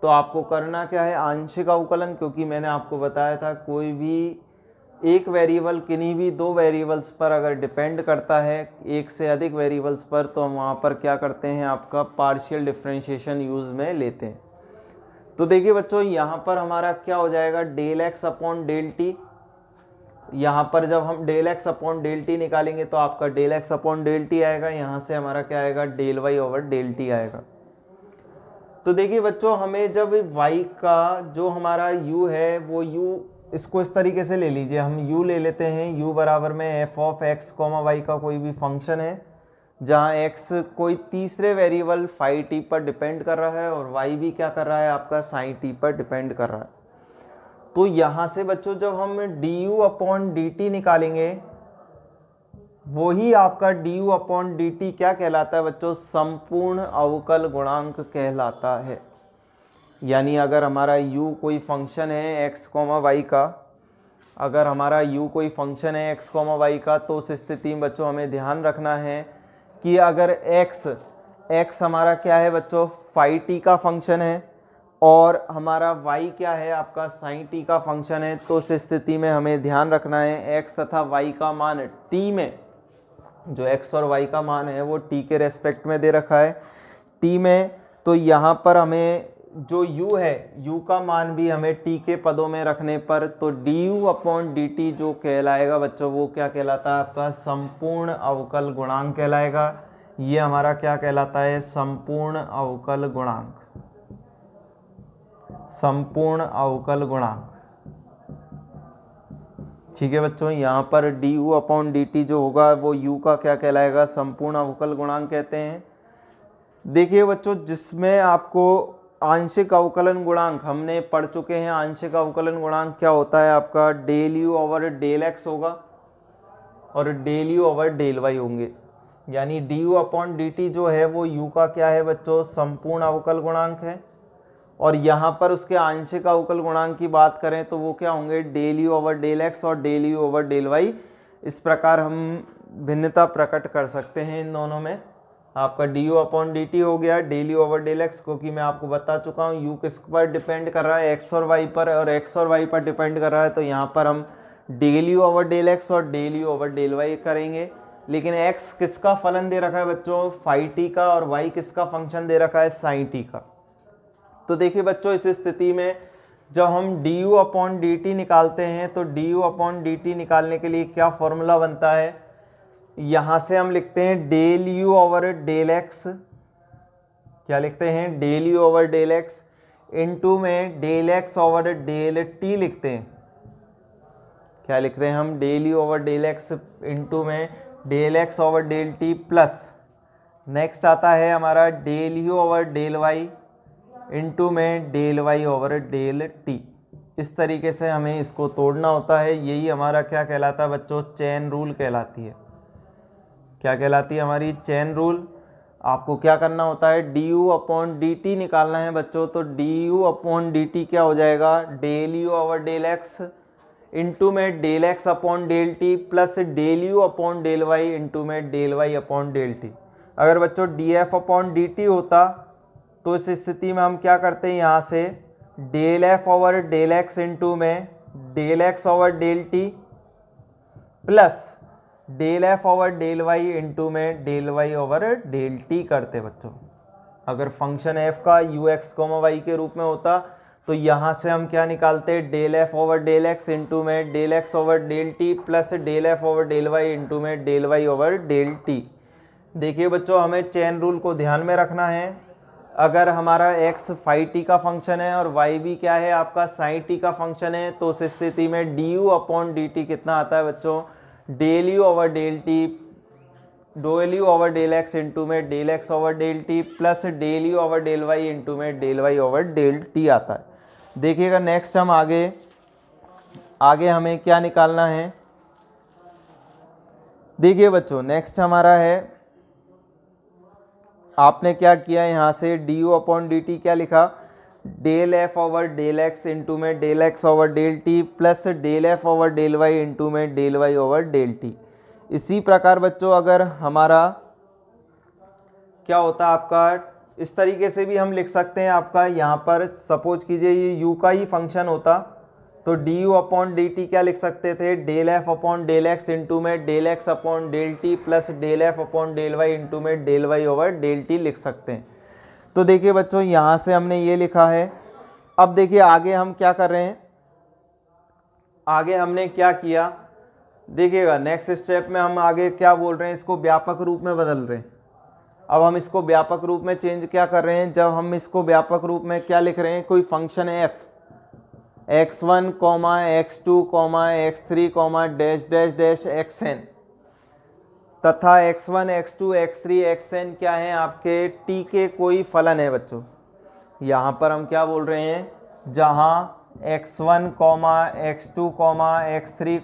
तो आपको करना क्या है, आंशिक अवकलन, क्योंकि मैंने आपको बताया था कोई भी एक वेरिएबल किन्हीं भी दो वेरिएबल्स पर अगर डिपेंड करता है, एक से अधिक वेरिएबल्स पर, तो हम वहाँ पर क्या करते हैं, आपका पार्शियल डिफरेंशिएशन यूज़ में लेते हैं। तो देखिए बच्चों, यहाँ पर हमारा क्या हो जाएगा, del x upon del T. यहाँ पर जब हम del x upon del T निकालेंगे तो आपका del x upon del T आएगा, यहाँ से हमारा क्या आएगा, del Y over del T आएगा। तो देखिए बच्चों, हमें जब y का जो हमारा u है वो u, इसको इस तरीके से ले लीजिए, हम u ले लेते हैं, u बराबर में F of X comma Y का कोई भी फंक्शन है जहाँ x कोई तीसरे वेरिएबल फाई टी पर डिपेंड कर रहा है और y भी क्या कर रहा है आपका साइन टी पर डिपेंड कर रहा है। तो यहाँ से बच्चों जब हम du अपॉन डी टी निकालेंगे, वही आपका du अपॉन डी टी क्या कहलाता है बच्चों, संपूर्ण अवकल गुणांक कहलाता है। यानी अगर हमारा u कोई फंक्शन है x, y का, अगर हमारा u कोई फंक्शन है x, y का, तो उस स्थिति में बच्चों हमें ध्यान रखना है कि अगर x हमारा क्या है बच्चों फाई टी का फंक्शन है और हमारा y क्या है आपका साइन टी का फंक्शन है, तो उस स्थिति में हमें ध्यान रखना है x तथा y का मान t में, जो x और y का मान है वो t के रेस्पेक्ट में दे रखा है t में, तो यहाँ पर हमें जो u है u का मान भी हमें t के पदों में रखने पर तो du अपॉन डी टी जो कहलाएगा बच्चों वो क्या कहलाता है आपका संपूर्ण अवकल गुणांक कहलाएगा। ये हमारा क्या कहलाता है, संपूर्ण अवकल गुणांक, संपूर्ण अवकल गुणांक। ठीक है बच्चों, यहाँ पर du अपॉन डी टी जो होगा वो u का क्या कहलाएगा, संपूर्ण अवकल गुणांक कहते हैं। देखिए बच्चों, जिसमें आपको आंशिक अवकलन गुणांक हमने पढ़ चुके हैं, आंशिक अवकलन गुणांक क्या होता है आपका, del u over del x होगा और del u over del y होंगे। यानी du अपॉन डी टी जो है वो u का क्या है बच्चों, संपूर्ण अवकल गुणांक है, और यहाँ पर उसके आंशिक अवकल गुणांक की बात करें तो वो क्या होंगे, del u over del x और del u over del y। इस प्रकार हम भिन्नता प्रकट कर सकते हैं इन दोनों में। आपका du अपॉन डी टी हो गया del u over del x, क्योंकि मैं आपको बता चुका हूँ u किस पर डिपेंड कर रहा है, x और y पर, और x और y पर डिपेंड कर रहा है, तो यहाँ पर हम del u over del x और del u over del y करेंगे। लेकिन x किसका फलन दे रखा है बच्चों, फाई टी का, और y किसका फंक्शन दे रखा है, साइन टी का। तो देखिए बच्चों, इस स्थिति में जब हम du अपॉन डी टी निकालते हैं तो du अपॉन डी टी निकालने के लिए क्या फॉर्मूला बनता है, यहाँ से हम लिखते हैं del u over del x, क्या लिखते हैं, del u over del x into में del x over del t लिखते हैं, क्या लिखते हैं हम, del u over del x into में del x over del t plus next आता है हमारा del u over del y into में del y over del t। इस तरीके से हमें इसको तोड़ना होता है, यही हमारा क्या कहलाता है बच्चों, चेन रूल कहलाती है। क्या कहलाती है हमारी, चेन रूल। आपको क्या करना होता है, du अपॉन डी टी निकालना है बच्चों, तो du अपॉन डी टी क्या हो जाएगा, del u over del x into में del x upon del t plus del u upon del y into में del y upon del t. अगर बच्चों d f upon D t होता तो इस स्थिति में हम क्या करते हैं, यहाँ से del f over del x into में del x over del t plus del f over del y into में del Y over del t करते बच्चों। अगर फंक्शन एफ का यू एक्स कोमा वाई के रूप में होता तो यहाँ से हम क्या निकालते, del f over del x into में del x over del t plus del f over del y into में del Y over del t. देखिए बच्चों, हमें चेन रूल को ध्यान में रखना है। अगर हमारा x फाई टी का फंक्शन है और y भी क्या है आपका साइन टी का फंक्शन है, तो उस स्थिति में d you upon D t कितना आता है बच्चों, del you over del t, del you over del x into में del x over del t plus del you over del y into में del Y over del t आता है। देखिएगा next हम आगे हमें क्या निकालना है। देखिए बच्चों, नेक्स्ट हमारा है, आपने क्या किया यहाँ से d you upon D t क्या लिखा, del f over del x into में del x over del t plus del f over del y into में del Y over del t. इसी प्रकार बच्चों अगर हमारा क्या होता आपका, इस तरीके से भी हम लिख सकते हैं। आपका यहाँ पर सपोज कीजिए ये यू का ही फंक्शन होता तो d you upon D t क्या लिख सकते थे, del f upon del x into में del x upon del t plus del f upon del y into में del Y over del t लिख सकते हैं। तो देखिए बच्चों, यहाँ से हमने ये लिखा है। अब देखिए आगे हम क्या कर रहे हैं, आगे हमने क्या किया, देखिएगा नेक्स्ट स्टेप में हम आगे क्या बोल रहे हैं, इसको व्यापक रूप में बदल रहे हैं। अब हम इसको व्यापक रूप में चेंज क्या कर रहे हैं, जब हम इसको व्यापक रूप में क्या लिख रहे हैं, कोई function F x1, x2, x3, dash dash dash xn तथा x1, x2, x3, xn क्या है आपके t के कोई फलन है बच्चों। यहाँ पर हम क्या बोल रहे हैं, जहाँ x1, x2, x3,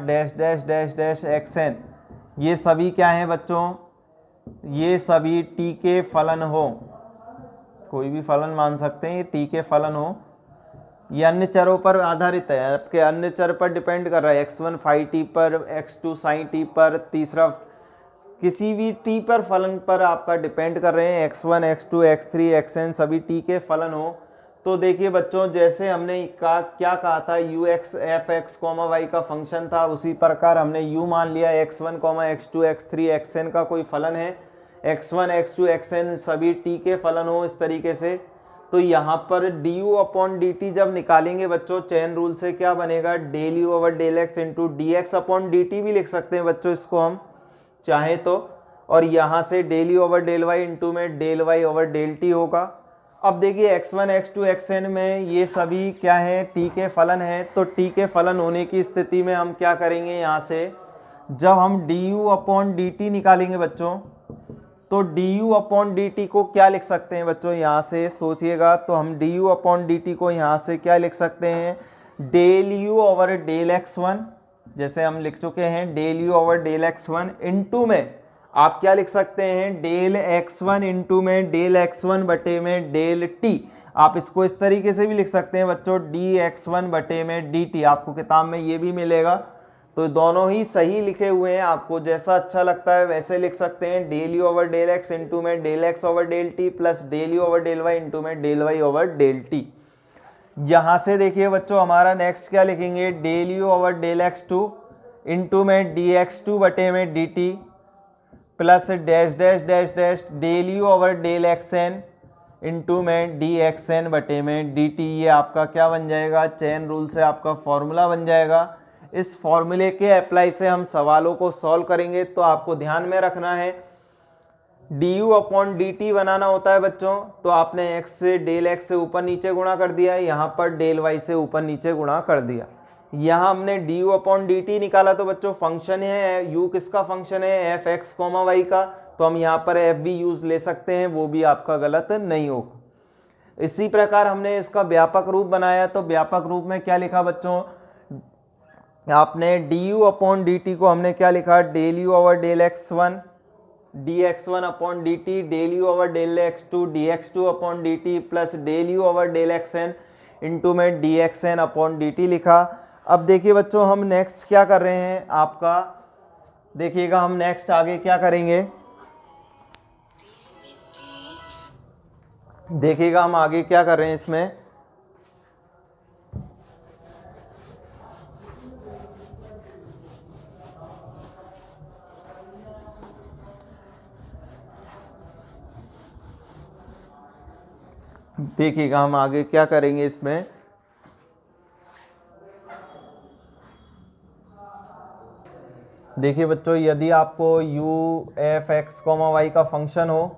dash dash dash dash xn ये सभी क्या हैं बच्चों, ये सभी t के फलन हो, कोई भी फलन मान सकते हैं, ये t के फलन हो, ये अन्य चरों पर आधारित है, आपके अन्य चर पर डिपेंड कर रहा है, x1 फाई टी पर, x2 साइन टी पर, तीसरा किसी भी t पर फलन पर आपका डिपेंड कर रहे हैं, x1, x2, x3, xn सभी t के फलन हो। तो देखिए बच्चों, जैसे हमने क्या कहा था, U X F x comma Y का फंक्शन था, उसी प्रकार हमने u मान लिया x1, x2, x3, xn का कोई फलन है, x1, x2, xn सभी t के फलन हो इस तरीके से। तो यहाँ पर D you upon D T जब निकालेंगे बच्चों चेन रूल से क्या बनेगा, del you over del x into D x upon D T भी लिख सकते हैं बच्चों इसको हम चाहे तो, और यहाँ से del you over del y into में del Y over del t होगा। अब देखिए x1, x2, xn में ये सभी क्या है, t के फलन है। तो t के फलन होने की स्थिति में हम क्या करेंगे, यहाँ से जब हम d you upon D T निकालेंगे बच्चों, तो d you upon D t को क्या लिख सकते हैं बच्चों, यहाँ से सोचिएगा, तो हम d you upon D t को यहाँ से क्या लिख सकते हैं, del you over del x one, जैसे हम लिख चुके हैं del you over del x one into में आप क्या लिख सकते हैं, डेल एक्स वन इंटू में डेल एक्स वन बटे में डेल टी। आप इसको इस तरीके से भी लिख सकते हैं बच्चों, डी एक्स वन बटे में डी टी, आपको किताब में ये भी मिलेगा। तो दोनों ही सही लिखे हुए हैं, आपको जैसा अच्छा लगता है वैसे लिख सकते हैं, del you over del x into में del x over del t plus del you over del y into में del Y over del T. यहाँ से देखिए बच्चों हमारा नेक्स्ट क्या लिखेंगे, del you over del x two into में डी एक्स टू बटे में d t plus dash dash dash dash del you over del x n into में डी एक्स एन बटे में डी टी। ये आपका क्या बन जाएगा, चेन रूल से आपका फॉर्मूला बन जाएगा। इस फॉर्मूले के अप्लाई से हम सवालों को सॉल्व करेंगे। तो आपको ध्यान में रखना है, d you upon D t बनाना होता है बच्चों, तो आपने x से डेल एक्स से ऊपर नीचे गुणा कर दिया, यहाँ पर डेल वाई से ऊपर नीचे गुणा कर दिया। यहाँ हमने D you upon D T निकाला, तो बच्चों फंक्शन है यू किसका फंक्शन है, एफ एक्स कॉमा वाई का, तो हम यहाँ पर एफ भी यूज ले सकते हैं, वो भी आपका गलत नहीं होगा। इसी प्रकार हमने इसका व्यापक रूप बनाया, तो व्यापक रूप में क्या लिखा बच्चों, आपने d you upon D t को हमने क्या लिखा, del you over del x one d x one upon D t, del you over del x two d x two upon D t plus del you over del x n into में d x n upon D t लिखा। अब देखिए बच्चों, हम next क्या कर रहे हैं आपका, देखिएगा हम नेक्स्ट आगे क्या करेंगे, देखिएगा हम आगे क्या कर रहे हैं इसमें। देखिएगा हम आगे क्या करेंगे इसमें। देखिए बच्चों, यदि आपको u f x comma Y का फंक्शन हो,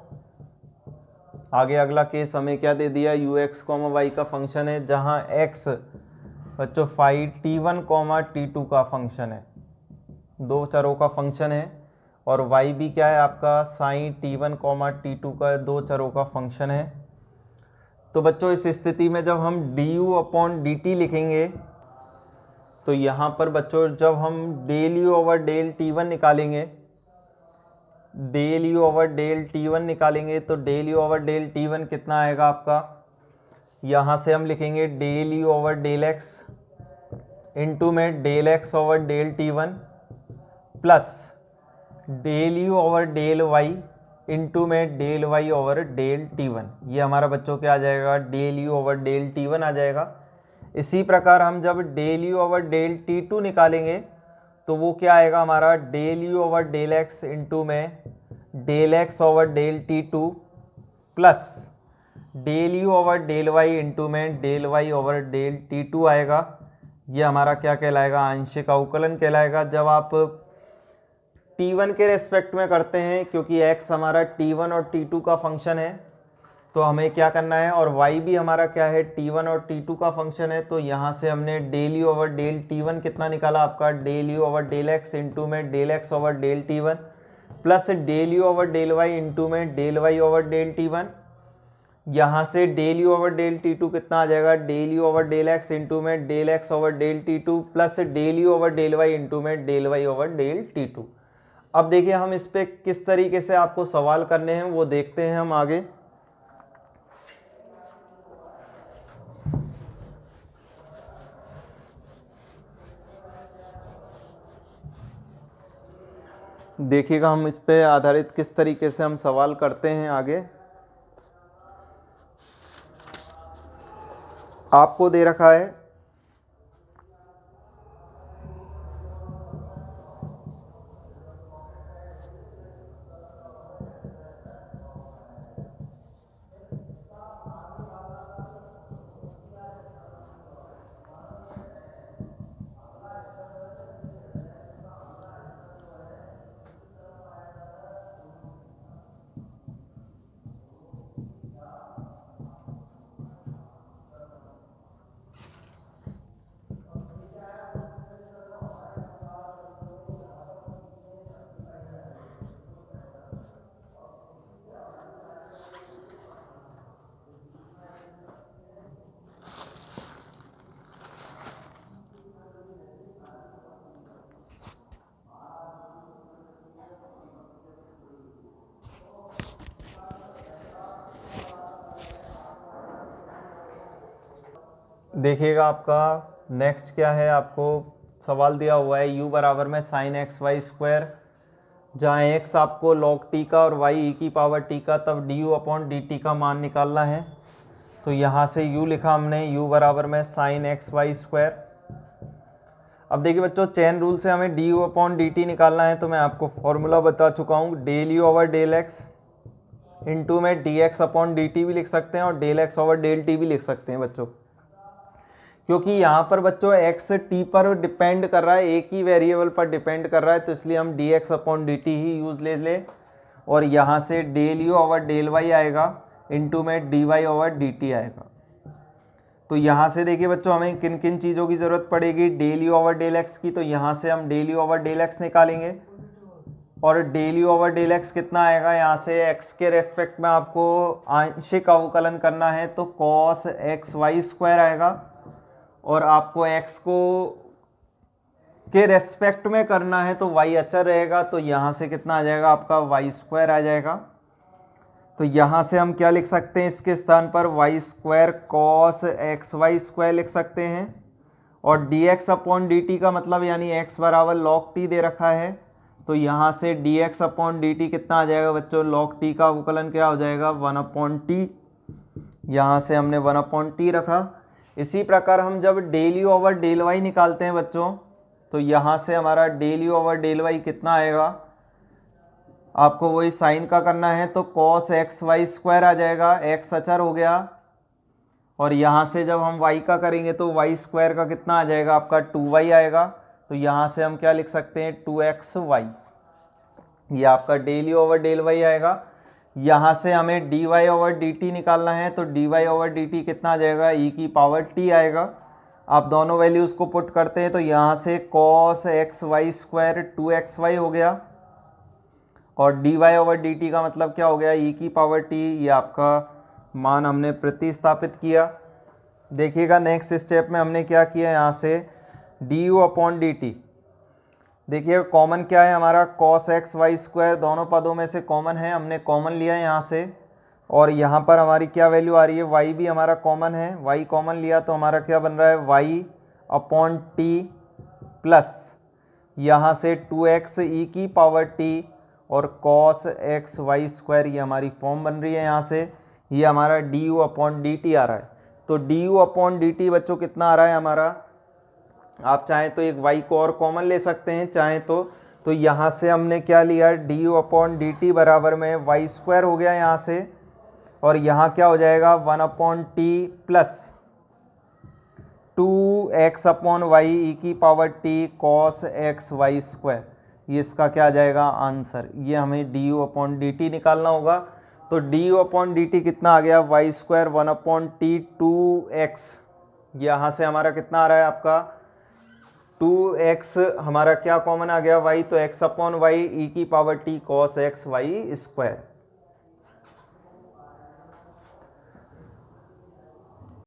आगे अगला केस हमें क्या दे दिया, यू एक्स कॉमा वाई का फंक्शन है जहां एक्स बच्चों phi t one comma t two का फंक्शन है, दो चरों का फंक्शन है, और वाई भी क्या है आपका psi t one comma t two का दो चरों का फंक्शन है। तो बच्चों इस स्थिति में जब हम d you upon D t लिखेंगे, तो यहाँ पर बच्चों जब हम del you over del t one निकालेंगे, del you over del t one निकालेंगे, तो del you over del t one कितना आएगा आपका, यहाँ से हम लिखेंगे del you over del x into में del x over del t one plus del you over del y into में del Y over del t one. ये हमारा बच्चों क्या आ जाएगा, del you over del t one आ जाएगा। इसी प्रकार हम जब del you over del t two निकालेंगे, तो वो क्या आएगा हमारा, del you over del x into में del x over del t two plus del you over del y into में del Y over del t two आएगा। ये हमारा क्या कहलाएगा, आंशिक अवकलन कहलाएगा। जब आप t1 के रेस्पेक्ट में करते हैं, क्योंकि x हमारा t1 और t2 का फंक्शन है, तो हमें क्या करना है, और y भी हमारा क्या है t1 और t2 का फंक्शन है, तो यहाँ से हमने del you over del t1 कितना निकाला आपका, del you over del x into में del x over del t1 plus del you over del y into में del y over del t1। यहाँ से del you over del t2 कितना आ जाएगा, del you over del x into में del x over del t2 plus del you over del y into में del y over del t2। अब देखिए हम इस पे किस तरीके से आपको सवाल करने हैं वो देखते हैं हम आगे। देखिएगा हम इस पे आधारित किस तरीके से हम सवाल करते हैं आगे। आपको दे रखा है देखिएगा आपका नेक्स्ट क्या है, आपको सवाल दिया हुआ है u बराबर में साइन एक्स वाई स्क्वायर, जहाँ x आपको log t का और y e की पावर t का, तब du अपॉन डी टी का मान निकालना है। तो यहाँ से u लिखा हमने, u बराबर में साइन एक्स वाई स्क्वायर। अब देखिए बच्चों, चेन रूल से हमें du अपॉन डी टी निकालना है, तो मैं आपको फॉर्मूला बता चुका हूँ, del you over del x into में d x upon D T भी लिख सकते हैं और del x over del t भी लिख सकते हैं बच्चों, क्योंकि यहाँ पर बच्चों x t पर डिपेंड कर रहा है, एक ही वेरिएबल पर डिपेंड कर रहा है, तो इसलिए हम d x upon D t ही यूज ले लें। और यहाँ से del you over del y आएगा इंटू में d y over d t आएगा। तो यहाँ से देखिए बच्चों, हमें किन किन चीज़ों की ज़रूरत पड़ेगी, del you over del x की, तो यहाँ से हम del you over del x निकालेंगे, और del you over del x कितना आएगा, यहाँ से x के रेस्पेक्ट में आपको आंशिक अवकलन करना है, तो कॉस एक्स वाई स्क्वायर आएगा, और आपको x को के रेस्पेक्ट में करना है तो y अचर रहेगा, तो यहाँ से कितना आ जाएगा आपका वाई स्क्वायर आ जाएगा। तो यहाँ से हम क्या लिख सकते हैं, इसके स्थान पर y square cos x y square लिख सकते हैं, और dx अपॉन dt का मतलब यानी x बराबर log t दे रखा है, तो यहाँ से dx अपॉन dt कितना आ जाएगा बच्चों, log t का अवकलन क्या हो जाएगा 1 अपॉन टी। यहाँ से हमने 1 अपॉन टी रखा। इसी प्रकार हम जब del you over del y निकालते हैं बच्चों, तो यहाँ से हमारा del you over del y कितना आएगा, आपको वही साइन का करना है, तो cos एक्स वाई स्क्वायर आ जाएगा, x अचर हो गया, और यहाँ से जब हम y का करेंगे तो y स्क्वायर का कितना आ जाएगा आपका 2y आएगा। तो यहाँ से हम क्या लिख सकते हैं 2xy, ये आपका del you over del y आएगा। यहाँ से हमें dy ओवर dt निकालना है, तो dy ओवर dt कितना आ जाएगा e की पावर t आएगा। आप दोनों वैल्यूज़ को पुट करते हैं तो यहाँ से cos x y square 2xy हो गया, और dy ओवर dt का मतलब क्या हो गया e की पावर t, ये आपका मान हमने प्रतिस्थापित किया। देखिएगा नेक्स्ट स्टेप में हमने क्या किया, यहाँ से du अपॉन dt, देखिएगा कॉमन क्या है हमारा, cos एक्स वाई स्क्वायर दोनों पदों में से कॉमन है, हमने कॉमन लिया है यहाँ से, और यहाँ पर हमारी क्या वैल्यू आ रही है, y भी हमारा कॉमन है, y कॉमन लिया तो हमारा क्या बन रहा है y अपॉन टी प्लस यहाँ से 2x e की पावर t और cos एक्स वाई स्क्वायर, ये हमारी फॉर्म बन रही है। यहाँ से ये हमारा du अपॉन dt आ रहा है। तो du अपॉन dt बच्चों कितना आ रहा है हमारा, आप चाहें तो एक y को और कॉमन ले सकते हैं चाहें तो यहाँ से हमने क्या लिया, du अपॉन dt बराबर में वाई स्क्वायर हो गया यहाँ से, और यहाँ क्या हो जाएगा 1 upon t plus 2x upon y e की power t cos x y square, ये इसका क्या आ जाएगा आंसर। ये हमें du अपॉन dt निकालना होगा। तो du अपॉन dt कितना आ गया, Y square 1 upon T 2x, यहाँ से हमारा कितना आ रहा है आपका 2x, हमारा क्या कॉमन आ गया y, तो x अपॉन वाई ई की power t cos x y square.